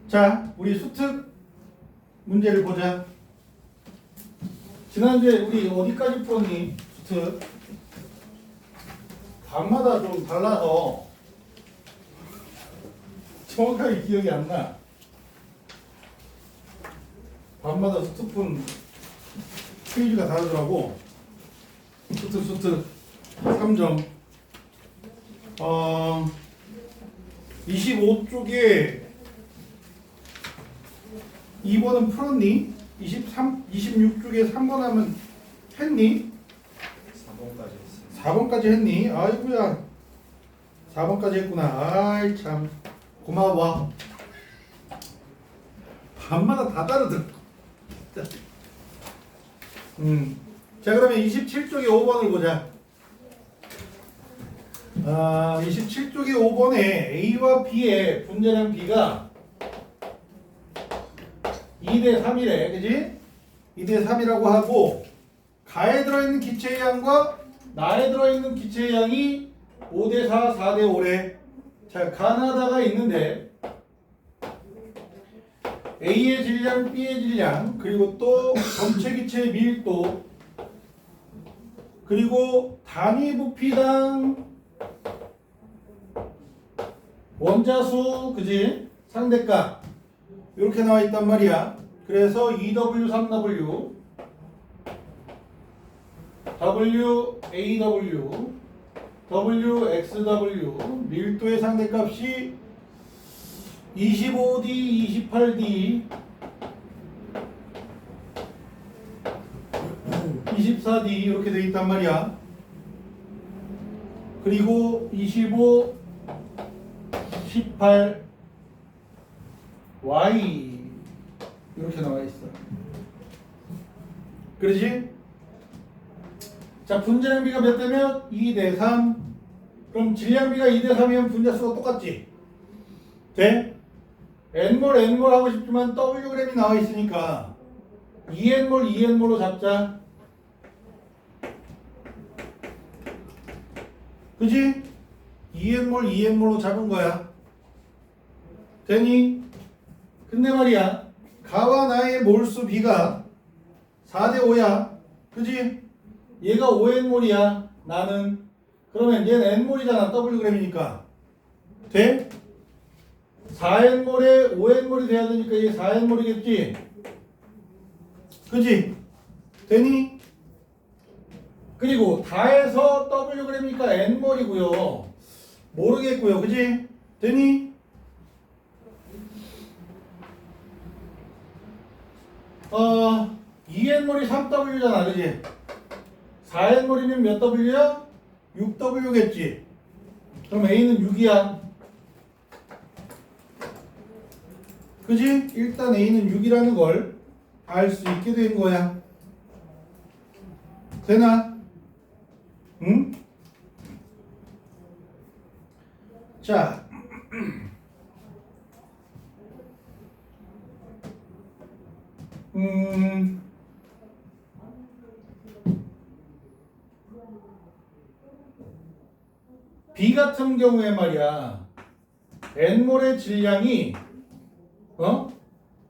자, 우리 수특 문제를 보자. 지난주에 우리 어디까지 풀었니? 수특. 방마다 좀 달라서 정확하게 기억이 안 나. 밤마다 수특분 페이지가 다르더라고. 수특 3점. 25쪽에 2번은 풀었니? 26쪽에 3번 하면 했니? 4번까지 했어요. 4번까지 했니? 아이고야. 4번까지 했구나. 아이 참 고마워. 밤마다 다 다르더라. 자 그러면 27쪽의 5번을 보자. 27쪽의 5번에 A와 B의 분자량 B가 2대 3이래. 그지? 2대 3이라고 하고 가에 들어있는 기체의 양과 나에 들어있는 기체의 양이 5대 4, 4대 5래. 자, 가나다가 있는데 A의 질량, B의 질량, 그리고 또 전체 기체의 밀도, 그리고 단위 부피당 원자수, 그지? 상대값 이렇게 나와 있단 말이야. 그래서 EW, 3W, W, AW, W, XW 밀도의 상대값이 25D, 28D, 24D 이렇게 돼 있단 말이야. 그리고 25, 18, Y 이렇게 나와 있어. 그러지? 자, 분자량비가 몇 대면? 2대 3. 그럼 질량비가 2대 3이면 분자수가 똑같지? 돼? N몰, N몰 하고 싶지만 Wg이 나와 있으니까 2N몰, 2N몰로 잡자. 그지? 2N몰, 2N몰로 잡은 거야. 되니? 근데 말이야, 가와 나의 몰수 B가 4대 5야. 그지? 얘가 5N몰이야. 나는. 그러면 얘는 N몰이잖아. Wg이니까. 돼? 4N몰에 5N몰이 돼야 되니까 얘 4N몰이겠지? 그지? 되니? 그리고 다해서 Wg이니까 N몰이고요. 모르겠고요. 그지? 되니? 2N몰이 3W잖아. 그지? 4N몰이면 몇 W야? 6W겠지? 그럼 A는 6이야. 그지? 일단 A는 6이라는 걸 알 수 있게 된 거야. 되나? 응? 자. B 같은 경우에 말이야. N몰의 질량이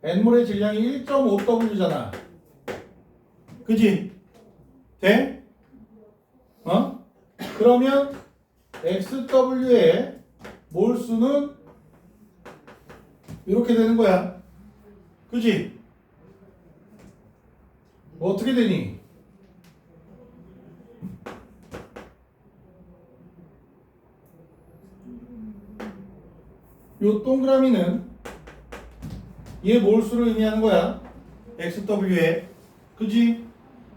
N몰의 질량이 1.5W잖아. 그지? 돼? 그러면 XW의 몰수는 이렇게 되는 거야. 그지? 뭐 어떻게 되니? 요 동그라미는 얘 몰수를 의미하는 거야. XW에. 그지?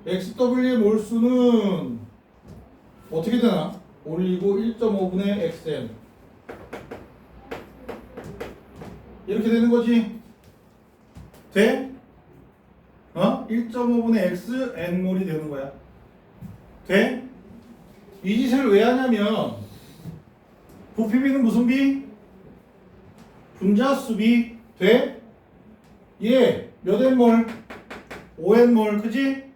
XW의 몰수는 어떻게 되나? 올리고 1.5분의 XN 이렇게 되는 거지. 돼? 1.5분의 X N몰이 되는 거야. 돼? 이 짓을 왜 하냐면 부피비는 무슨 비? 분자수 비. 돼? 얘 몇 N몰? 5N몰. 그지?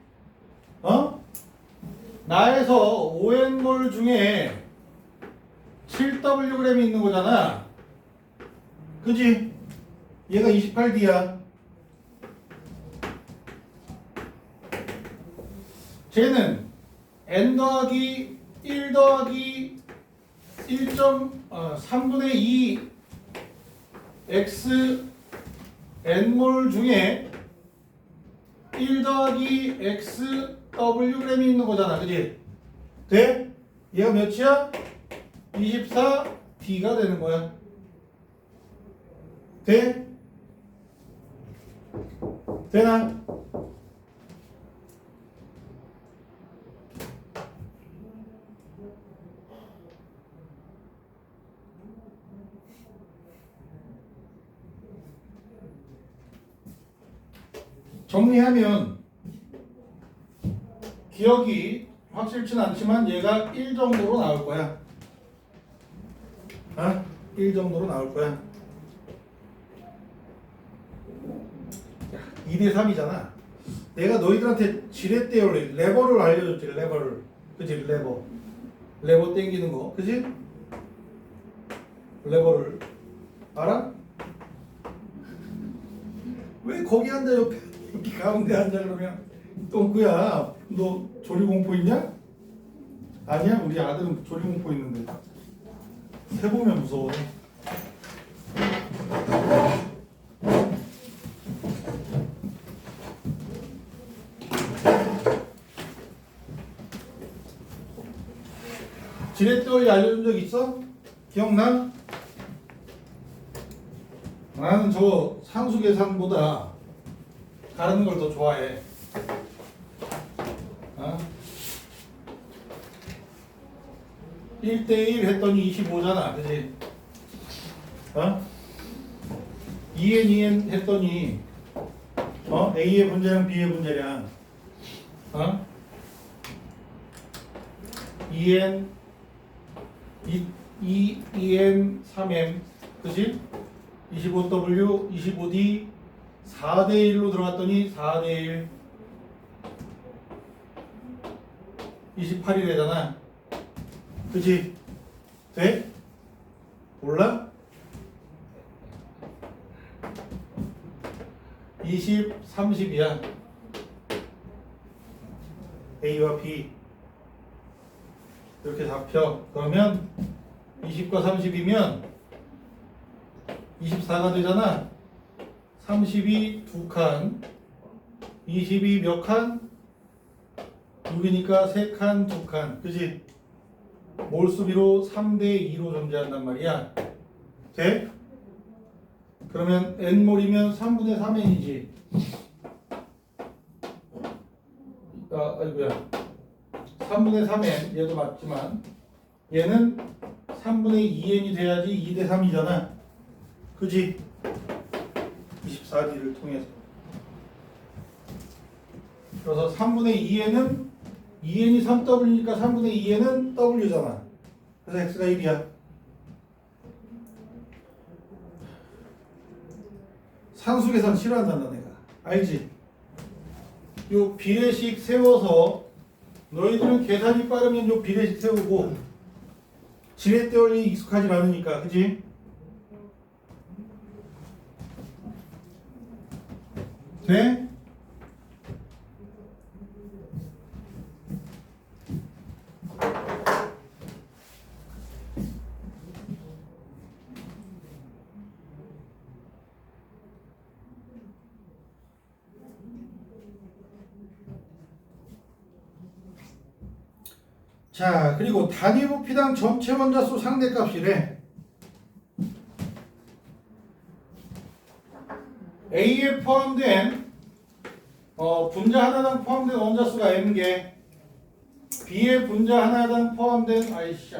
나에서 5N몰 중에 7Wg이 있는 거잖아. 그지? 얘가 28D야. 쟤는 N 더하기 1 더하기 3분의 2 X N몰 중에 1 더하기 X Wg이 있는 거잖아. 그지? 돼? 얘가 몇이야? 24D가 되는 거야. 돼? 되나? 정리하면 기억이 확실치는 않지만 얘가 1 정도로 나올 거야. 1 정도로 나올 거야. 2대 3이잖아. 내가 너희들한테 지렛대열 레버를 알려줬지. 레버를. 그치? 레버 땡기는 거. 그치? 레버를 알아? 왜 거기 앉아 옆에 여기 가운데 앉아 그러면 똥구야 너 조리공포 있냐? 아니야? 우리 아들은 조리공포 있는데 해보면 무서워. 지렛대원리 알려준 적 있어? 기억나? 나는 저 상수 계산보다 가르는 걸 더 좋아해. 1대1 했더니 25잖아. 그지? 2n 2n 했더니 A의 분자량 B의 분자량 2n 2n 3m 그지? 25W 25D 4대1로 들어갔더니 4대1 28이 되잖아. 그치? 돼? 몰라? 20, 30이야. A와 B 이렇게 잡혀. 그러면 20과 30이면 24가 되잖아. 30이 2칸 20이 몇 칸? 6이니까 3칸 2칸 그치? 몰수비로 3대2로 존재한단 말이야. 돼? 그러면 n몰이면 3분의 3n이지. 아이고야 3분의 3n 얘도 맞지만 얘는 3분의 2n이 돼야지 2대 3이잖아. 그지? 24D를 통해서 그래서 3분의 2n은 2n이 3w니까 3분의 2n은 w잖아. 그래서 x가 1이야. 산수 계산 싫어한단다 내가. 알지? 요 비례식 세워서 너희들은 계산이 빠르면 요 비례식 세우고 지렛대원리 익숙하지 않으니까. 그지? 돼? 자, 그리고 단위 부피당 전체 원자수 상대값이래. A에 포함된 분자 하나당 포함된 원자수가 M개, B에 분자 하나당 포함된 아이씨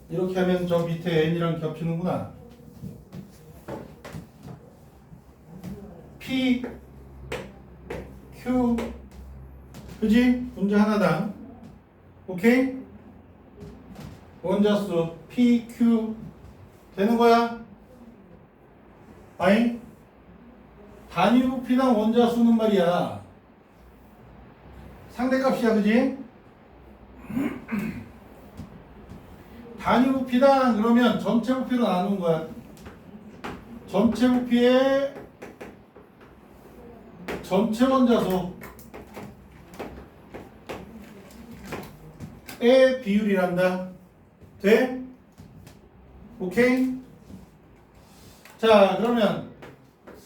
이렇게 하면 저 밑에 N이랑 겹치는구나. P, Q, 그지? 분자 하나당. 오케이? 원자수 P, Q 되는 거야? 아니? 단위 부피당 원자수는 말이야 상대값이야. 그지? 단위 부피당 그러면 전체 부피로 나누는 거야. 전체 부피의 전체 원자수의 비율이란다. 돼? 오케이? 자, 그러면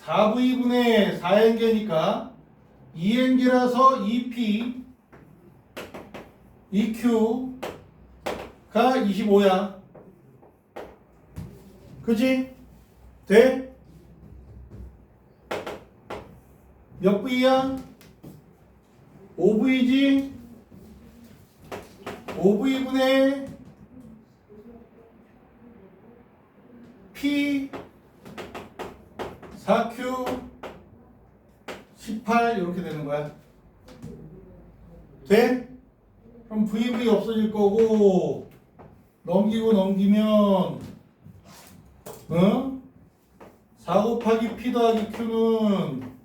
4V분의 4N개니까 2N개라서 2P 2Q가 25야. 그지? 돼? 몇 V야? 5V지? 5V분의 P 4Q 18 이렇게 되는 거야. 돼? 그럼 VV 없어질 거고 넘기고 넘기면 4 곱하기 P 더하기 Q는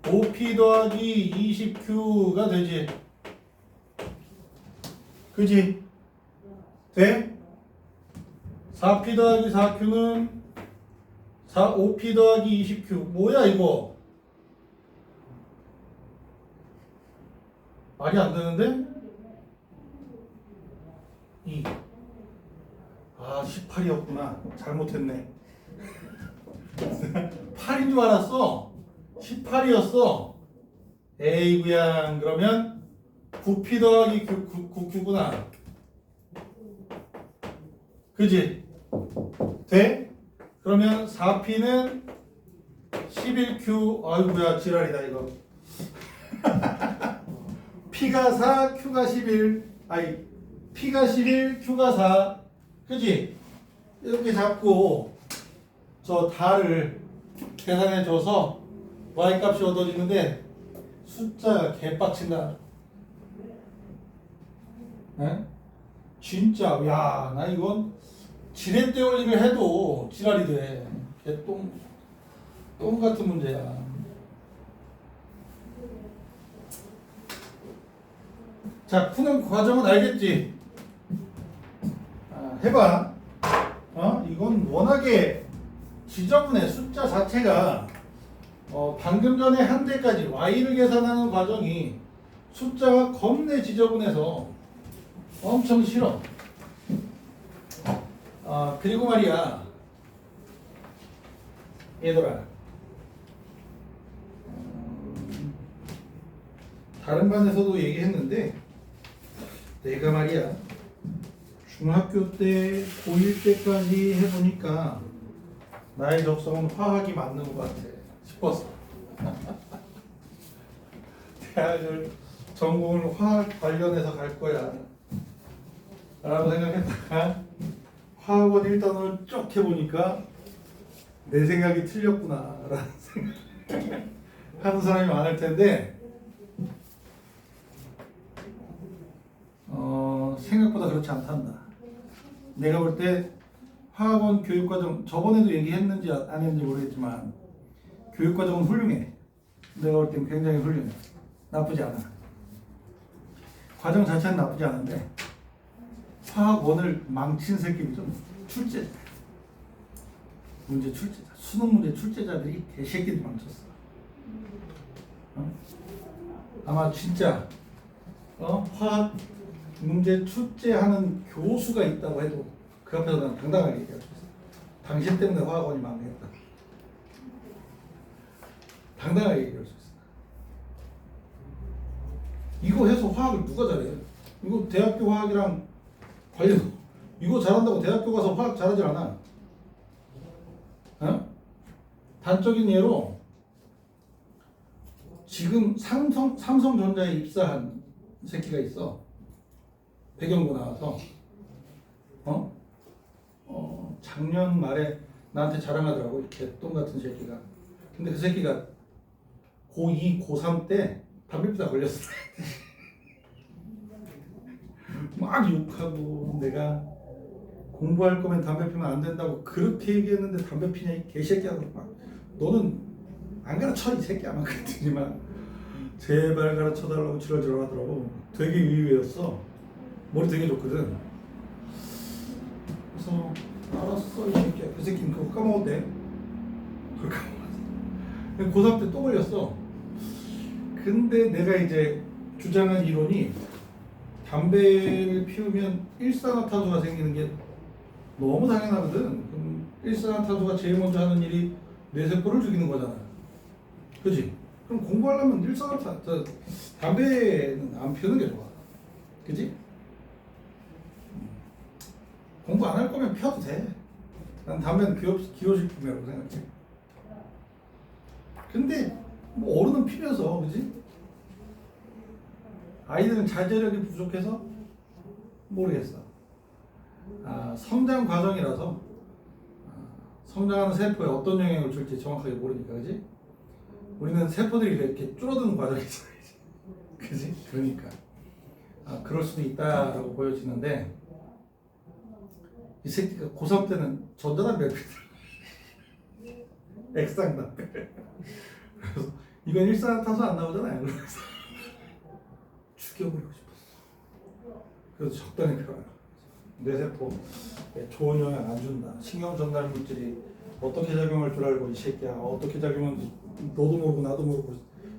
5P 더하기 20Q가 되지. 그지? 돼? 4P 더하기 4Q는 5P 더하기 20Q. 뭐야 이거? 말이 안 되는데? 2. 아, 18이었구나. 잘못했네. 8인 줄 알았어. 18이었어. 에이구야. 그러면 9P 더하기 9Q구나. 그지? 돼? 그러면 4P는 11Q. 아이고야, 지랄이다 이거. P가 4, Q가 11. 아니, P가 11, Q가 4. 그지? 이렇게 잡고 저 다를 계산해 줘서 y 값이 얻어지는데 숫자가 개빡친다. 에? 진짜 야, 나 이건 지렛대 원리를 해도 지랄이 돼. 개똥 똥 같은 문제야. 자, 푸는 과정은 알겠지? 해봐. 이건 워낙에 지저분해. 숫자 자체가 방금 전에 한 대까지 y를 계산하는 과정이 숫자가 겁내 지저분해서 엄청 싫어. 그리고 말이야, 얘들아, 다른 반에서도 얘기했는데 내가 말이야 중학교 때 고1 때까지 해보니까 나의 적성은 화학이 맞는 것 같아 싶었어. 대학을 전공을 화학 관련해서 갈 거야 라고 생각했다가 화학원 1단원을 쭉 해보니까 내 생각이 틀렸구나 라는 생각 하는 사람이 많을 텐데 생각보다 그렇지 않단다. 내가 볼 때 화학원 교육과정, 저번에도 얘기했는지 안 했는지 모르겠지만 교육과정은 훌륭해. 내가 볼 땐 굉장히 훌륭해. 나쁘지 않아. 과정 자체는 나쁘지 않은데 화학원을 망친 새끼는 좀 출제자. 문제 출제자. 수능 문제 출제자들이 개새끼들 망쳤어. 아마 진짜 화학 문제 출제하는 교수가 있다고 해도 그 앞에서 난 당당하게 얘기할 수 있어. 당신 때문에 화학원이 망했다. 당당하게 얘기할 수 있어. 이거 해서 화학을 누가 잘해? 이거 대학교 화학이랑 관련, 이거 잘한다고 대학교 가서 화학 잘하질 않아. 단적인 예로 지금 삼성전자에 입사한 새끼가 있어. 배경고 나와서 작년 말에 나한테 자랑하더라고. 이 개똥 같은 새끼가. 근데 그 새끼가 고2, 고3 때 담배 피다 걸렸어. 막 욕하고 내가 공부할 거면 담배 피면 안 된다고 그렇게 얘기했는데 담배 피냐 이 개새끼야. 막 너는 안 가르쳐 이 새끼야. 막 그랬더니만 제발 가르쳐달라고 지랄지랄 하더라고. 되게 의외였어. 머리 되게 좋거든. 그래서 알았어 이 새끼야. 그 새끼는 그거 까먹었대. 그걸 까먹었어. 고3 때 또 걸렸어. 근데 내가 이제 주장한 이론이 담배를 피우면 일산화탄소가 생기는 게 너무 당연하거든. 그럼 일산화탄소가 제일 먼저 하는 일이 뇌세포를 죽이는 거잖아. 그지? 그럼 공부하려면 담배는 안 피우는 게 좋아. 그지? 공부 안 할 거면 피워도 돼. 난 담배는 기호식품이라고 생각해. 근데 뭐 어른은 피면서, 그지? 아이들은 자제력이 부족해서 모르겠어. 성장 과정이라서 성장하는 세포에 어떤 영향을 줄지 정확하게 모르니까, 그지? 우리는 세포들이 이렇게 줄어드는 과정이 있어, 그지? 그러니까 그럴 수도 있다라고 보여지는데 이 새끼가 고3 때는 전자담배를 피더라. 액상담배. 그래서 이건 일산화탄소 안 나오잖아요. 그래서 죽여버리고 싶었어. 그래서 적당히 펴라. 뇌세포에 좋은 영향 안 준다. 신경 전달 물질이 어떻게 작용할 줄 알고 이 새끼야. 어떻게 작용하는지 너도 모르고 나도 모르고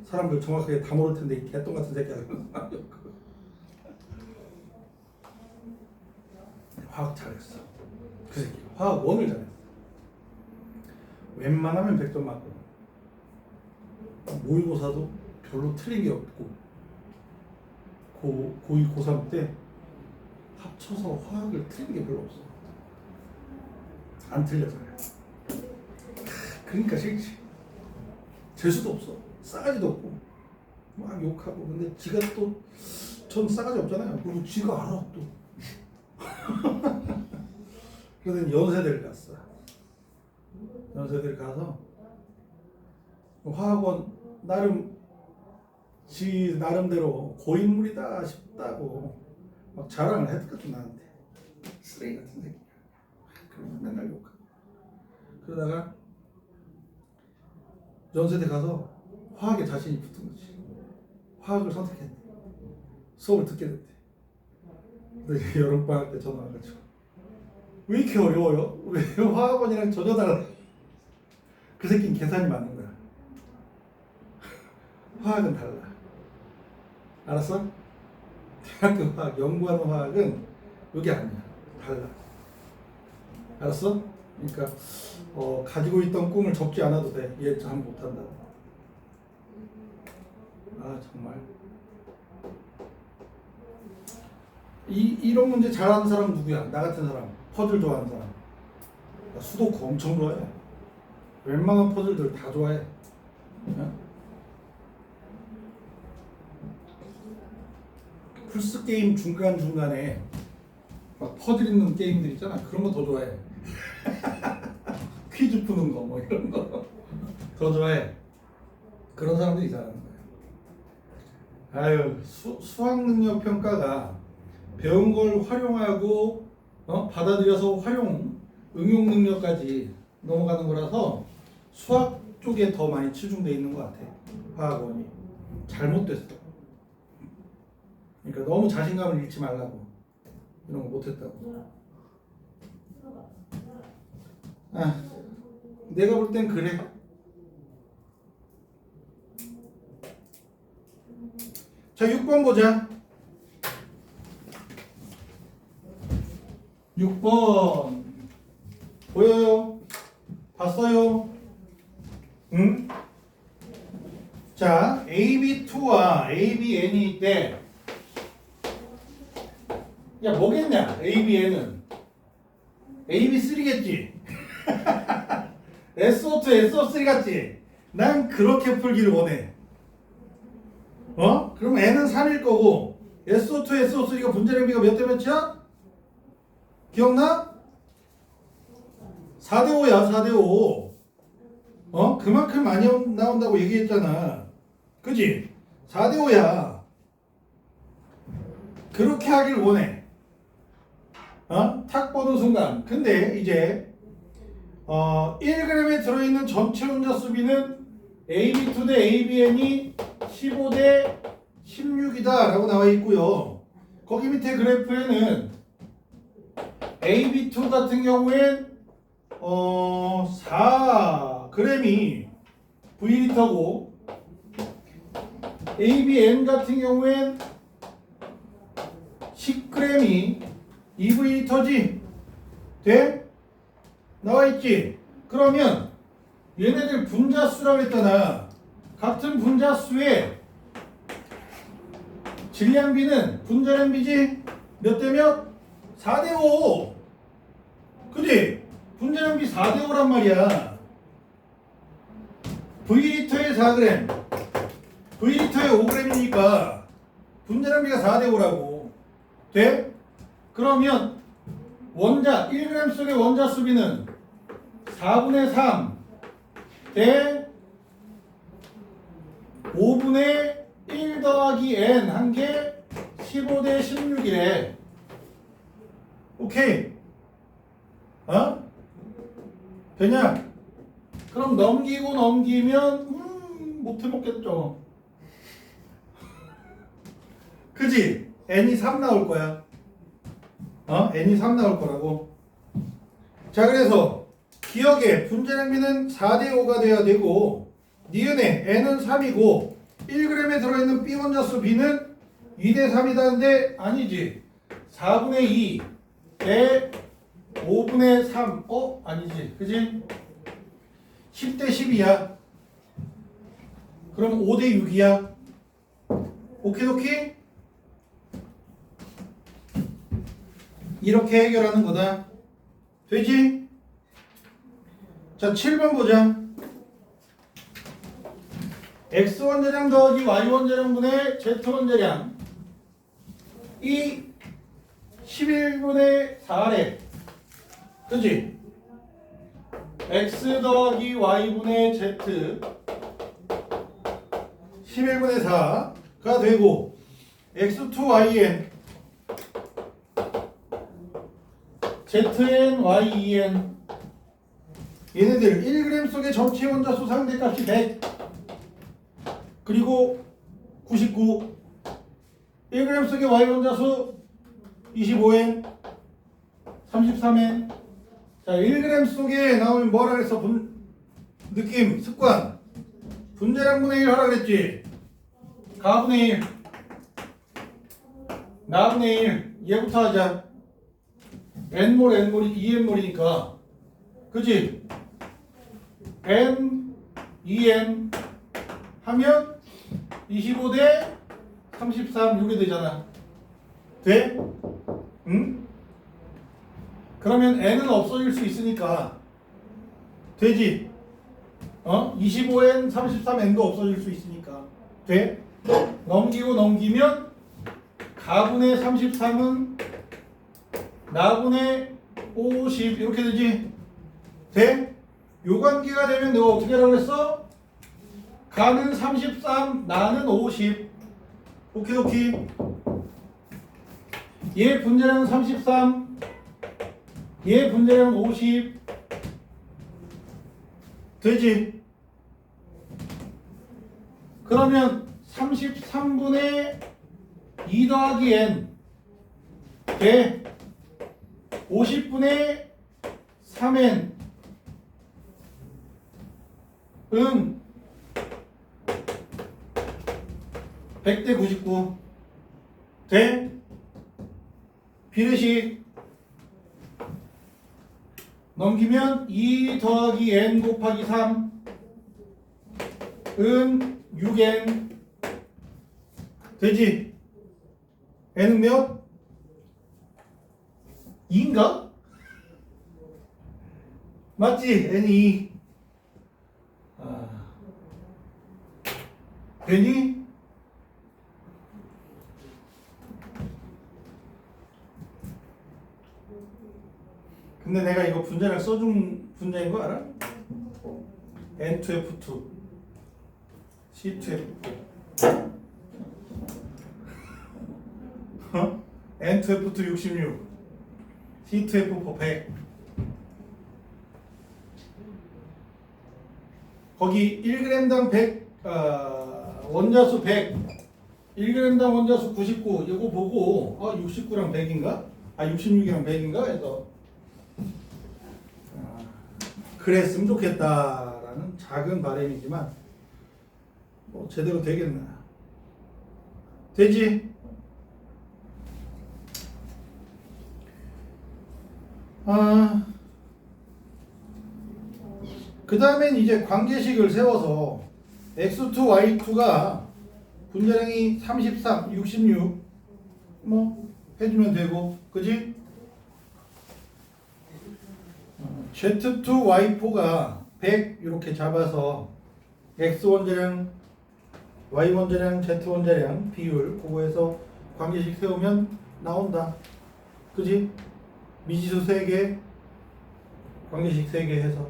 사람들 정확하게 다 모를 텐데 이 개똥 같은 새끼야. 화학 잘했어. 그 새끼 화학 원을 잘했어. 웬만하면 100점 맞고 모의고사도 별로 틀린 게 없고 고2 고3 때 합쳐서 화학을 틀린 게 별로 없어. 안 틀렸잖아요. 그러니까 싫지. 재수도 없어. 싸가지도 없고 막 욕하고. 근데 지가 또 전 싸가지 없잖아요. 그리고 지가 알아 또. 그러더니 연세대를 갔어. 연세대를 가서 화학원 지 나름대로 고인물이다 싶다고 막 자랑을 했거든 나한테. 쓰레기 같은 새끼. 그러면 맨날 욕하고. 그러다가 연세대 가서 화학에 자신이 붙은 거지. 화학을 선택했대. 수업을 듣게 됐대. 근데 여름방학 때 전화 와가지고 왜 이렇게 어려워요? 왜 화학원이랑 전혀 다르다. 그 새끼는 계산이 맞는 거야. 화학은 달라. 알았어? 대학교 화학, 연구하는 화학은 여기 아니야. 달라. 알았어? 그러니까 가지고 있던 꿈을 접지 않아도 돼. 얘 참 못한다. 아 정말 이런 문제 잘하는 사람 누구야? 나 같은 사람. 퍼즐 좋아하는 사람. 나 수도쿠 엄청 좋아해. 웬만한 퍼즐들 다 좋아해. 어? 플스 게임 중간중간에 막 퍼즐 있는 게임들 있잖아. 그런 거 더 좋아해. 퀴즈 푸는 거 뭐 이런 거 더 좋아해. 그런 사람들이 잘하는 거야. 아유, 수학 능력 평가가 배운 걸 활용하고 받아들여서 응용 능력까지 넘어가는 거라서 수학 쪽에 더 많이 치중돼 있는 것 같아. 화학원이 잘못됐어. 그러니까 너무 자신감을 잃지 말라고. 이런 거 못했다고. 내가 볼 땐 그래. 자, 6번 보자. 6번 보여요? 봤어요? 응? 자, AB2와 ABN이 있대. 야, 뭐겠냐? ABN은 AB3겠지. SO2, SO3 같지? 난 그렇게 풀기를 원해. 그럼 N은 3일 거고 SO2, SO3가 분자량비가 몇 대 몇이야? 기억나? 4대 5야, 4대 5. 그만큼 많이 나온다고 얘기했잖아. 그지? 4대 5야. 그렇게 하길 원해. 탁 보는 순간. 근데 이제 1g에 들어있는 전체 혼자수비는 AB2 대 ABN이 15 대 16이다 라고 나와 있고요. 거기 밑에 그래프에는 AB2 같은 경우엔 4g이 V리터고 ABN 같은 경우엔 10g이 2V리터지? 돼? 나와있지? 그러면 얘네들 분자수라고 했잖아. 같은 분자수의 질량비는 분자량비지? 몇 대 몇? 4대 5. 그지? 분자량비 4대 5란 말이야. V리터에 4g, V리터에 5g이니까 분자량비가 4대 5라고. 돼? 그러면 1g 속의 원자 수비는 4분의 3 대 5분의 1 더하기 n 한 게 15 대 16이래. 오케이. 어? 되냐? 그럼 넘기고 넘기면 못해 먹겠죠. 그지? n이 3 나올 거야. n이 3 나올 거라고. 자, 그래서 기억에 분자량비는 4대 5가 돼야 되고 니은에 n은 3이고 1g에 들어있는 B 원자수 B는 2대 3이다는데 아니지. 4분의 2 대 5분의 3 아니지. 그지? 10대 10이야. 그럼 5대 6이야. 오케이. 이렇게 해결하는 거다. 되지? 자, 7번 보자. X원자량 더하기 Y원자량분의 Z원자량 이 11분의 4래. 그치? X 더하기 Y분의 Z 11분의 4가 되고 X2YN ZN, YEN 얘네들 1g 속의 전체 원자수 상대값이 100 그리고 99 1g 속의 Y 원자수 25N 33N 자 1g 속에 나오면 뭐라 그랬어? 느낌, 습관 분자량분의 1 하라 그랬지? 가분의 1 나분의 1 얘부터 하자 n몰 n몰이 2n몰이니까 그치? n 2n 하면 25 대 33 이렇게 되잖아. 돼? 응? 그러면 n은 없어질 수 있으니까 되지? 25n 33n도 없어질 수 있으니까 돼? 넘기고 넘기면 가분의 33은 나분의 50 이렇게 되지? 돼? 요 관계가 되면 내가 어떻게 하라고 그랬어? 가는 33, 나는 50 오케이 얘 분자량은 33 얘 분자량은 50 되지? 그러면 33분의 2 더하기 n 돼? 50분의 3n 은 100대 99 돼? 비례식 넘기면 2 더하기 n 곱하기 3 은 6n 되지? n은 몇? 2인가? 맞지? n이 2 되니? 근데 내가 이거 분자량 써준 분자인 거 알아? N2F2 C2F2 N2F2 66 C2F4 100 거기 1g당 100 원자수 100 1g당 원자수 99 이거 보고 69랑 100인가? 66이랑 100인가? 해서 그랬으면 좋겠다라는 작은 바람이지만 뭐 제대로 되겠나? 되지? 그 다음엔 이제 관계식을 세워서 x2, y2가 분자량이 33, 66 뭐 해주면 되고 그지? Z2, Y4가 100 이렇게 잡아서 X 원자량, Y 원자량, Z 원자량 비율 그거에서 관계식 세우면 나온다. 그지? 미지수 3개, 관계식 3개 해서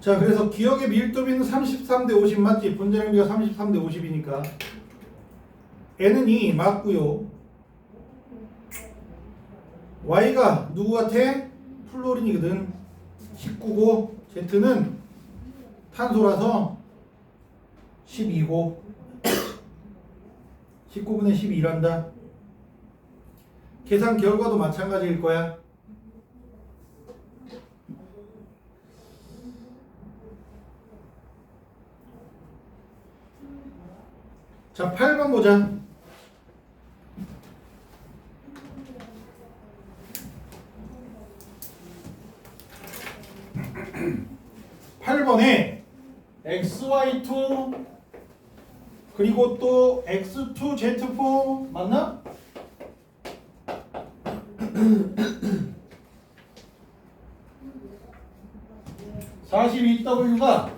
자, 그래서 기억의 밀도비는 33대 50 맞지? 분자량비가 33대 50이니까 n은 2 맞고요. y가 누구 같아? 플로린이거든. 19고 z는 탄소라서 12고 19분의 12란다. 계산 결과도 마찬가지일 거야. 자, 8번 보자. 8번에 XY2 그리고 또 X2Z4 맞나? (42W가)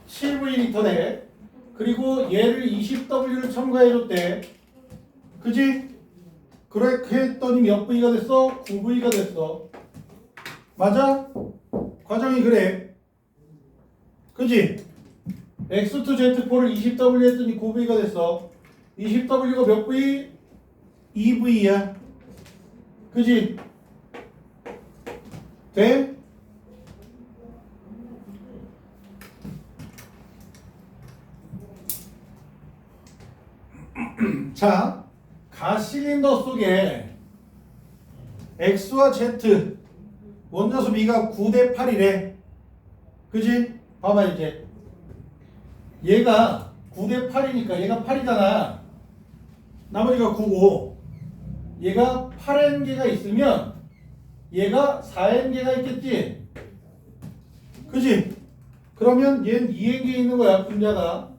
7V리터네. 그리고 얘를 20W를 첨가해줬대. 그지? 그렇게 했더니 몇 V가 됐어? 9V가 됐어. 맞아? 과정이 그래. 그지? X2Z4를 20W 했더니 9V가 됐어. 20W가 몇 V? 2V야. 그지? 돼? 자, 가실린더 속에 X와 Z 원자수 비가 9대 8이래. 그지? 봐봐 이제 얘가 9대 8이니까 얘가 8이잖아. 나머지가 9고 얘가 8N개가 있으면 얘가 4N개가 있겠지. 그지? 그러면 얘는 2N개 있는 거야. 분자가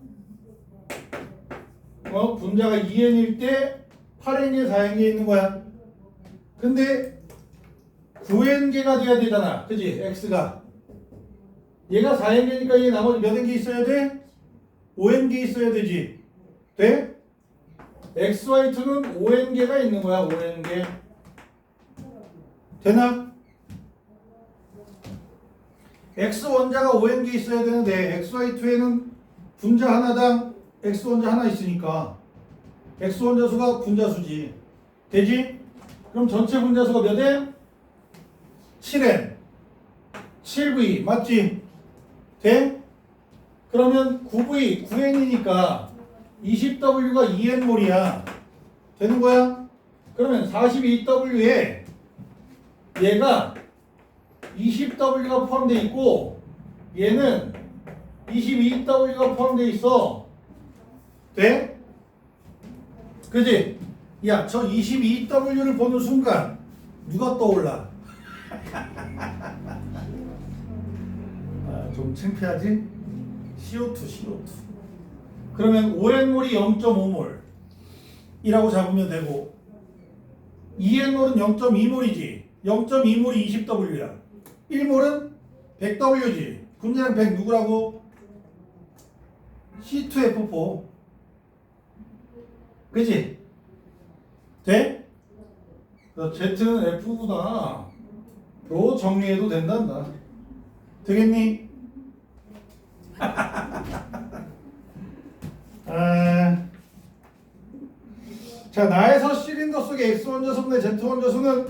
분자가 2N일 때 8N개 4N개 있는 거야. 근데 9N개가 돼야 되잖아. 그지? X가 얘가 4N개니까 얘 나머지 몇 N개 있어야 돼? 5N개 있어야 되지. 돼? XY2는 5N개가 있는 거야. 5N개 되나? X 원자가 5N개 있어야 되는데 XY2에는 분자 하나당 X 원자 하나 있으니까 X 원자수가 분자수지. 되지? 그럼 전체 분자수가 몇 N? 7N 7V 맞지? 돼? 그러면 9V 9N이니까 20W가 2N몰이야. 되는 거야? 그러면 42W에 얘가 20W가 포함되어 있고 얘는 22W가 포함되어 있어. 돼? 그지? 야, 저 22W를 보는 순간 누가 떠올라? 아, 좀 창피하지? CO2. 그러면 5N몰이 0.5몰 이라고 잡으면 되고 2N몰은 0.2몰이지. 0.2몰이 20W야. 1몰은 100W지. 분자량 100 누구라고? C2F4. 그치? 돼? Z는 F구나. 로 정리해도 된단다. 되겠니? 자, 나에서 실린더 속의 X 원자수분의 Z 원자수는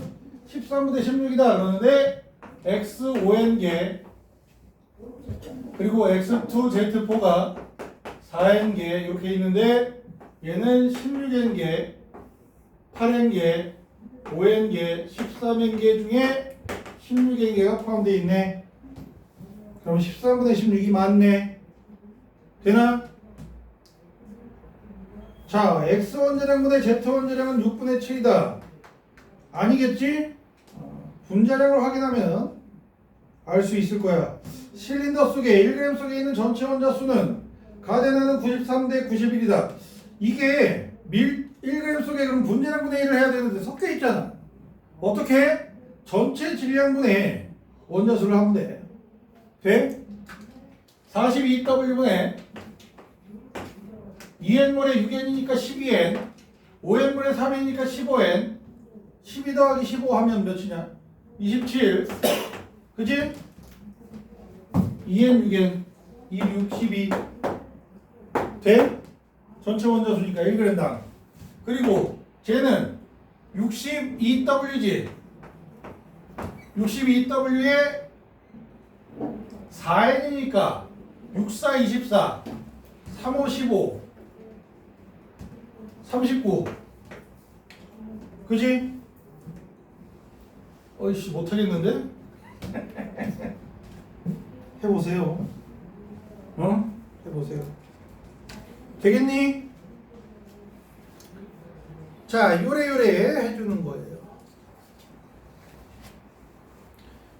13분의 16이다 그러는데 X5N개 그리고 X2Z4가 4N개 이렇게 있는데 얘는 16N개, 8N개, 5N개, 13N개 중에 16N개가 포함되어 있네. 그럼 13분의 16이 맞네. 되나? 자, X 원자량분의 Z 원자량은 6분의 7이다. 아니겠지? 분자량을 확인하면 알 수 있을 거야. 실린더 속에 1g 속에 있는 전체 원자수는 가데나는 93대 91이다. 이게 1g 속에 그럼 분자량분의 1을 해야 되는데 섞여 있잖아. 어떻게? 전체 질량분의 원자수를 하면 돼. 돼? 42W분의 2N몰에 6N이니까 12N 5N몰에 3N이니까 15N 12 더하기 15 하면 몇이냐? 27 그지? 2n 6n 2 6 12 돼? 전체 원자수니까 1g당. 그리고 쟤는 62W지. 62W에 4n이니까 6, 4, 24 3, 5, 15 39 그지? 어이씨 못하겠는데? 해보세요. 어? 해보세요. 되겠니? 자, 요래요래 해주는 거예요.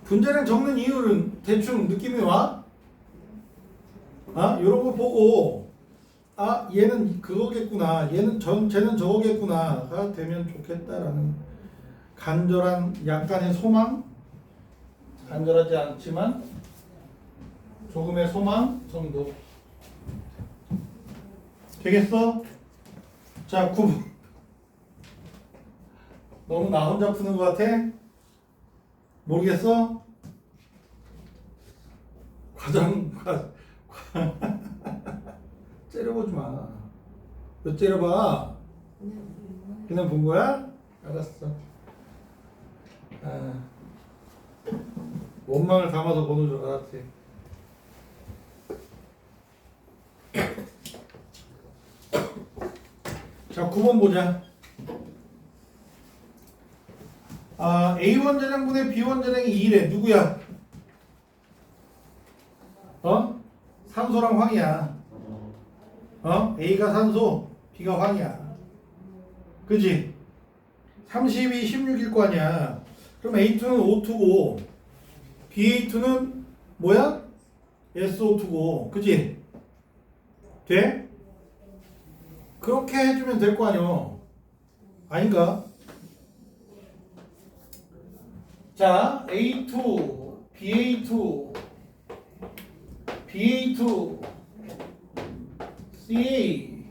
분자량 적는 이유는 대충 느낌이 와? 아, 요런 거 보고 아, 얘는 그거겠구나. 쟤는 저거겠구나가 되면 좋겠다라는 간절한 약간의 소망? 간절하지 않지만 조금의 소망 정도. 되겠어? 자, 9번. 너무 나 혼자 푸는 것 같아? 모르겠어? 째려보지 마. 왜 째려봐? 그냥 본 거야? 알았어. 아, 원망을 담아서 보는 줄 알았지. 자, 9번 보자. 아, A1 전량분의 B1 전량이 2래. 누구야? 어? 산소랑 황이야. 어? A가 산소, B가 황이야. 그지? 32, 16일 거 아니야. 그럼 A2는 O2고 BA2는 뭐야? SO2고. 그지? 돼? 그렇게 해주면 될 거 아니야. 아닌가? 자, A2, BA2, BA2, CA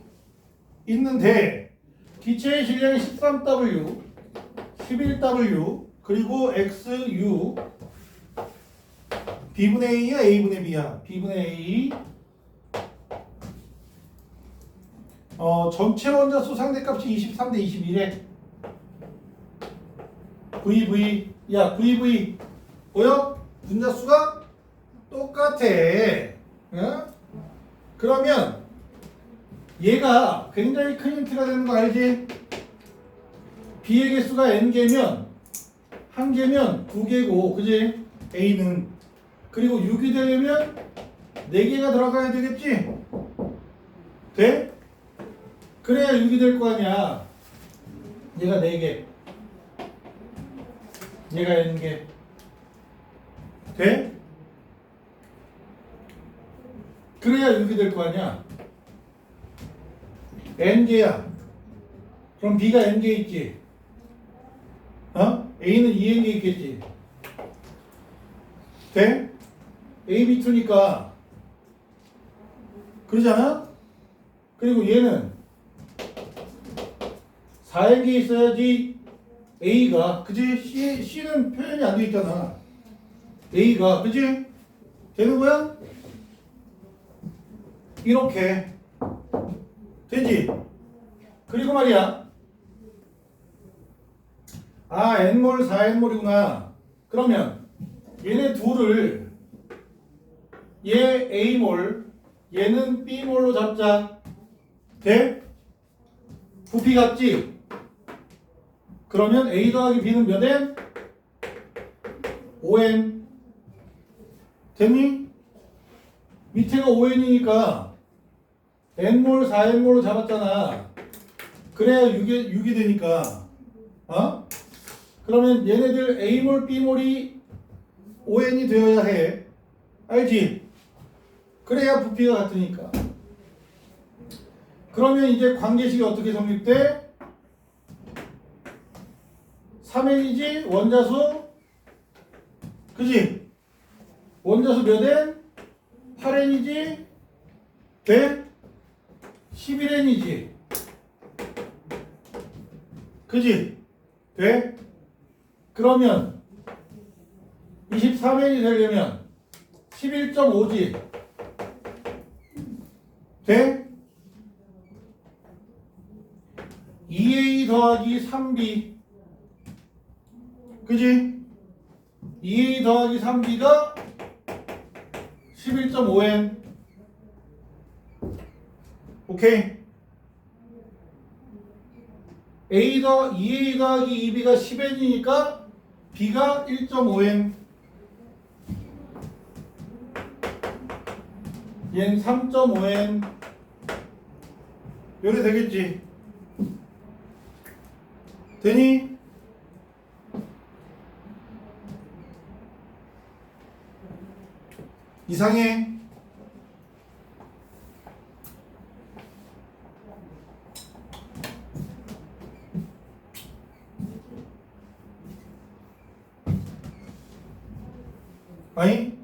있는데 기체의 질량이 13W, 11W, 그리고 XU B분의 A야 A분의 B야? B분의 A. 전체 원자수 상대값이 23 대 21에 VV 야 VV 보여? 분자수가 똑같아. 어? 그러면 얘가 굉장히 큰 힌트가 되는 거 알지? B의 개수가 n개면 한 개면 두 개고, 그지? A는. 그리고 6이 되려면 4개가 들어가야 되겠지? 돼? 그래야 6이 될 거 아니야. 얘가 4개. 얘가 n개. 돼? 그래야 6이 될 거 아니야. n개야. 그럼 B가 n개 있지? 어? A는 2n개 있겠지? 돼? A, B2니까 그러잖아? 그리고 얘는 4n개 있어야지 A가, 그지? C는 표현이 안 돼 있잖아. A가, 그지? 되는 거야? 이렇게 되지? 그리고 말이야, 아 n몰 4n몰이구나. 그러면 얘네 둘을 얘 A몰 얘는 B몰로 잡자. 돼? 부피 같지? 그러면 A 더하기 B는 몇 n? 5n. 됐니? 밑에가 5n이니까 n몰 4n몰로 잡았잖아. 그래야 6이 되니까. 어? 그러면 얘네들 A몰 B몰이 5n이 되어야 해. 알지? 그래야 부피가 같으니까. 그러면 이제 관계식이 어떻게 성립돼? 3n이지? 원자수? 그지? 원자수 몇 n? 8n이지? 돼? 11n이지? 그지? 돼? 그러면 23n이 되려면 11.5지. 돼? 2a 더하기 3b. 그지? 2a 더하기 3b가 11.5n. 오케이? 2a 더하기 2b가 10n이니까 b가 1.5n. 얘는 3.5n. 요래 되겠지? 되니? 이상해. 아니?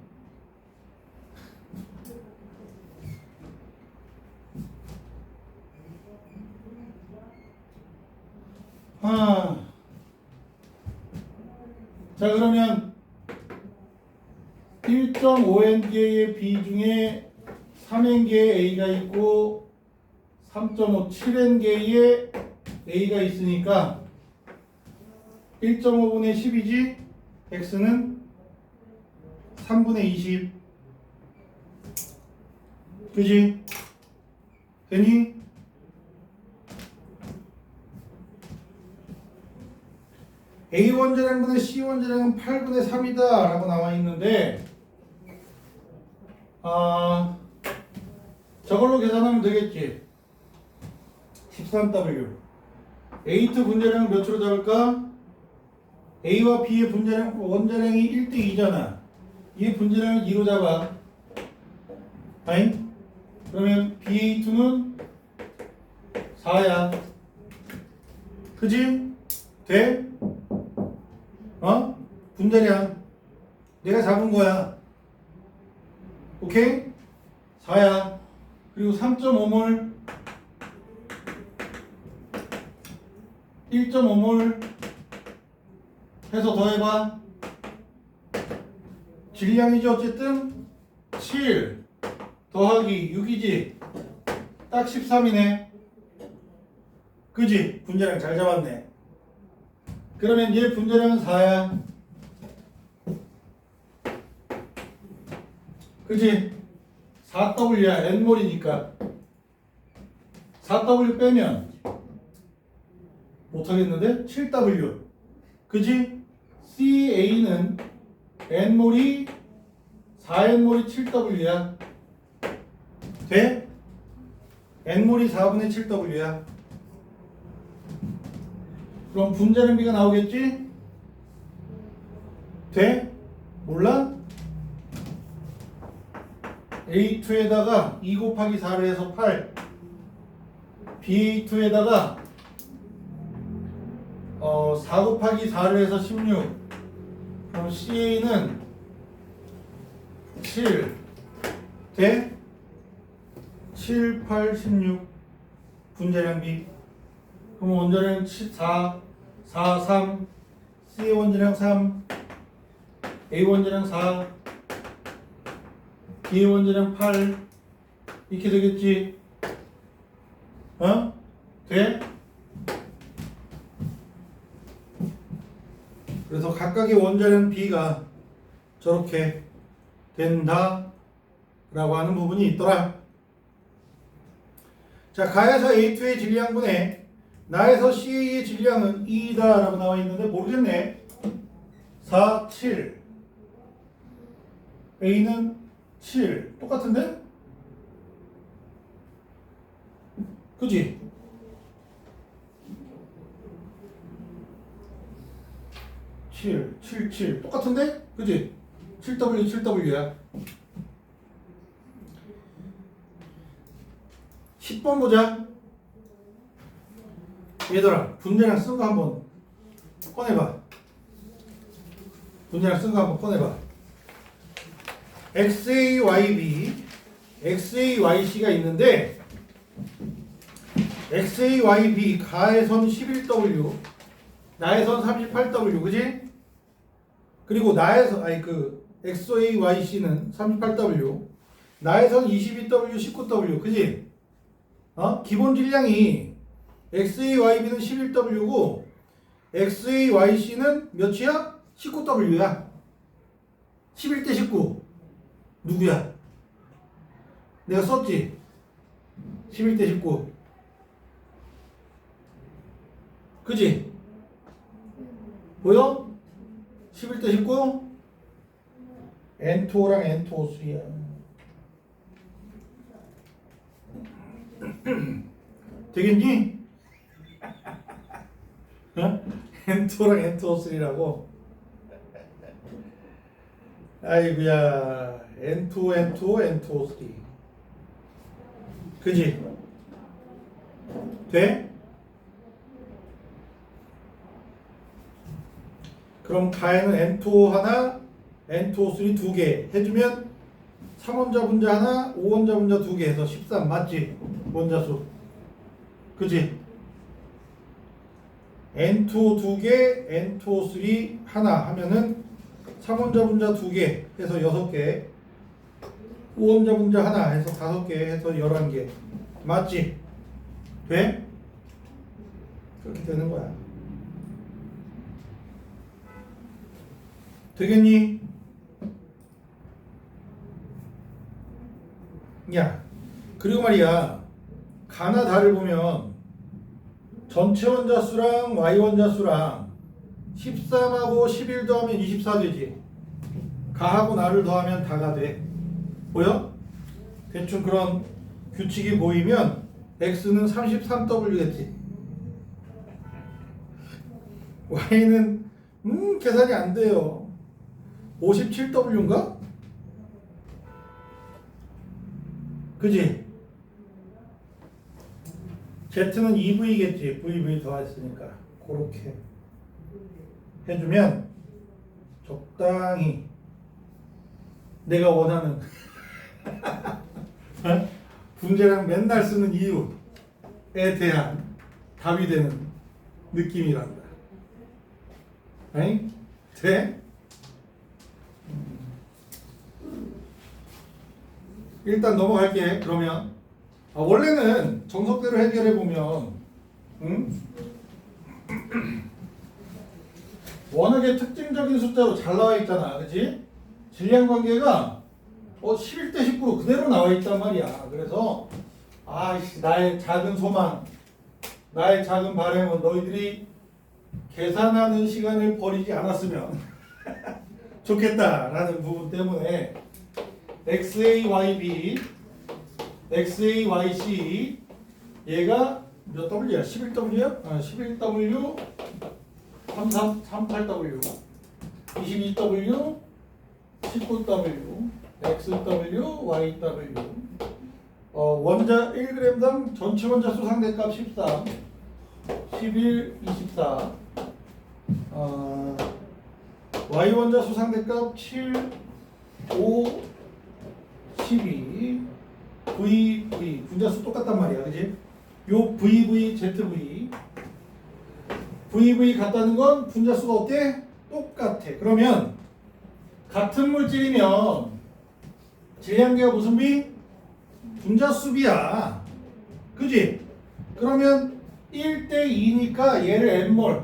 자, 그러면 1.5n개의 B 중에 3n개의 A가 있고 3.5, 7n개의 A가 있으니까 1.5분의 10이지? X는 3분의 20. 그지? 되니? A 원자량분의 C 원자량은 8분의 3이다 라고 나와 있는데 저걸로 계산하면 되겠지. 13W A2 분자량은 몇으로 잡을까? A와 B의 원자량이 1대2잖아. 이 분자량을 2로 잡아. 아니? 그러면 BA2는 4야. 그지? 돼? 분자량 내가 잡은 거야. 오케이? 4야. 그리고 3.5몰 1.5몰 해서 더해봐. 질량이지 어쨌든 7 더하기 6이지. 딱 13이네. 그지? 분자량 잘 잡았네. 그러면 얘 분자량은 4야. 그지? 4W야. N몰이니까 4W 빼면 못하겠는데? 7W. 그지? CA는 N몰이 4N몰이 7W야. 돼? N몰이 4분의 7W야. 그럼 분자량비가 나오겠지? 돼? 몰라? A2에다가 2 곱하기 4를 해서 8 BA2에다가 4 곱하기 4를 해서 16 그럼 CA는 7 돼? 7, 8, 16 분자량비. 그럼 원자량 4, 4, 3 C의 원자량 3 A 원자량 4 B의 원자량 8 이렇게 되겠지? 돼? 그래서 각각의 원자량 B가 저렇게 된다 라고 하는 부분이 있더라. 자, 가에서 A2의 질량분의 나에서 CA의 질량은 2다 라고 나와 있는데 모르겠네. 4, 7 A는 7 똑같은데? 그지? 칠, 7, 7 똑같은데? 그지? 7W, 7W야. 10번 보자. 얘들아, 분자량 쓴 거 한번 꺼내봐. 분자량 쓴 거 한번 꺼내봐. XAYB, XAYC가 있는데 XAYB 가에선 11W, 나에선 38W, 그지? 그리고 나에서 XAYC는 38W, 나에선 22W, 19W, 그지? 기본 질량이 XAYB는 11W고 XAYC는 몇이야? 19W야. 11대 19. 누구야? 내가 썼지? 11대 19. 그지? 보여? 11대 19? N2O랑 N2O3야. 되겠니? N2랑 N2O3라고. 아이고야. N2, N2O3. 그지? 돼? 그럼 가에는 N2O 하나, N2O3 두 개 해주면 3원자 분자 하나, 5원자 분자 두 개 해서 13 맞지? 원자수. 그지? N2O 두 개, N2O3 하나 하면은 3원자 분자 두 개 해서 6개, 5원자 분자 하나 해서 5개 해서 11개. 맞지? 돼? 그렇게 되는 거야. 되겠니? 야, 그리고 말이야, 가나 다를 보면 전체 원자수랑 Y 원자수랑 13하고 11 더하면 24 되지. 가하고 나를 더하면 다가 돼. 보여? 대충 그런 규칙이 보이면 X는 33W겠지. Y는 계산이 안 돼요. 57W인가? 그지? Z는 2V겠지. VV 더했으니까. 그렇게 해주면 적당히 내가 원하는 분자량 맨날 쓰는 이유에 대한 답이 되는 느낌이란다. 아니? 돼? 일단 넘어갈게. 그러면 원래는 정석대로 해결해 보면 워낙에 특징적인 숫자로 잘 나와 있잖아, 그렇지? 질량 관계가 11대 19로 그대로 나와 있단 말이야. 그래서 나의 작은 소망, 나의 작은 바람은 너희들이 계산하는 시간을 버리지 않았으면 좋겠다라는 부분 때문에 XAYB, XAYC 얘가 몇 W야? 11W야? 11W, 38W, 22W, 19W, XW, YW. 원자 1g당 전체 원자수 상대값 13, 11, 24. Y 원자수 상대값 7, 5, 12. VV 분자수 똑같단 말이야, 그지? 요 VV, ZV. VV 같다는 건 분자수가 어때? 똑같아. 그러면 같은 물질이면 질량계가 무슨 비? 분자수비야. 그지? 그러면 1대 2니까 얘를 N몰,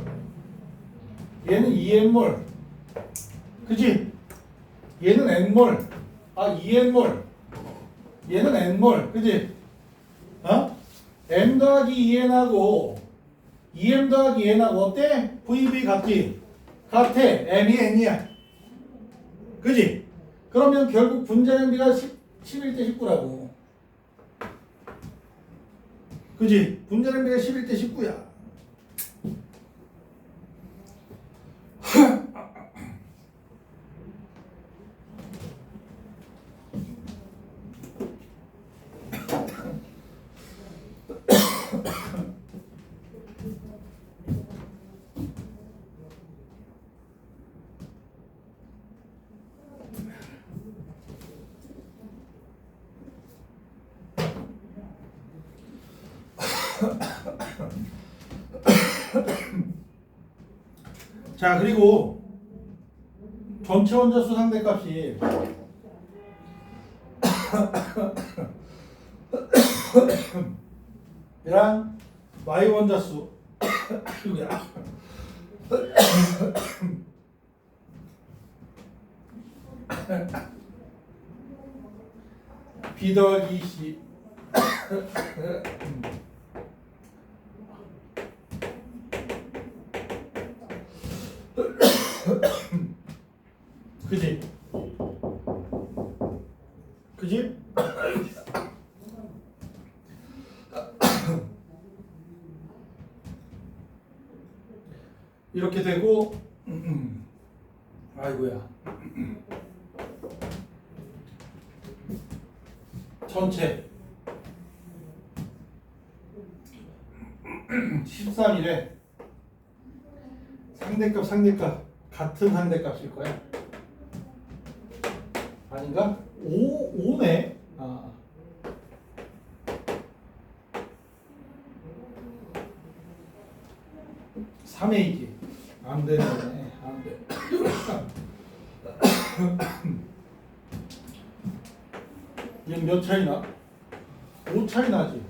얘는 2N몰. 그지? 얘는 N몰. 2N몰. 얘는 N몰. 그지? M 더하기 2N하고 2M 더하기 N하고 어때? VV 같지? 같아. M이 N이야. 그지? 그러면 결국 분자량비가 11대 19라고. 그지? 분자량비가 11대 19야. 자, 그리고 전체 원자수 상대값이 얘랑 y 원자수 이거야. B 더하기 C 그지? 그지? 이렇게 되고 아이고야 전체 13일에 상대값 같은 상대값일 거야. 아닌가? 5네. 아. (3A지) 안 되네. 안 돼. 얘는 몇 차이 나? 5 차이 나지.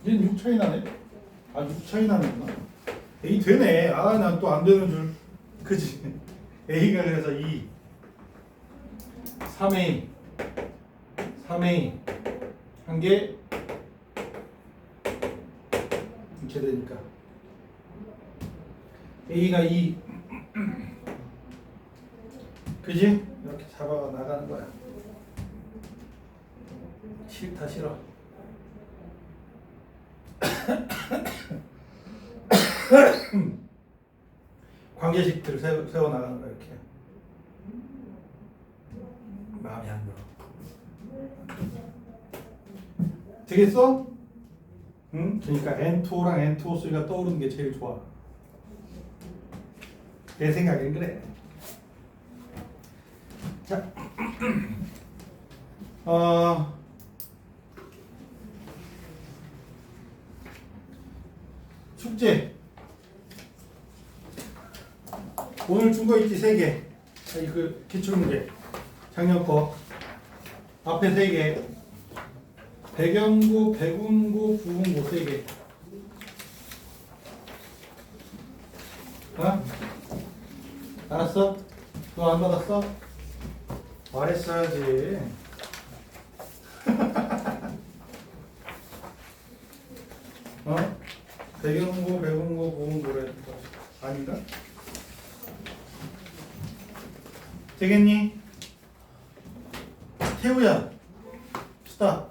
얘는 6 차이 나네. 아, 6 차이 나는구나. A 되네. 아, 난 또 안 되는 줄. 그지? A가 그래서 2 3A 한 개 이렇게 되니까 A가 2 그지? 이렇게 잡아 나가는 거야. 싫다 싫어. 관계식들을 세워 나가는 거야. 이렇게 마음에 안 들어. 되겠어? 응? 그러니까 N2랑 N2O3가 떠오르는 게 제일 좋아. 내 생각엔 그래. 자, 숙제. 오늘 준 거 있지 3개. 그 기출문제. 작년 거 앞에 3개. 백연고, 백운고, 부운고 3개. 어? 알았어? 너 안 받았어? 말했어야지. 어? 백연고, 백운고, 부운고래. 아닌가? 되겠니? 태우야, 스탑.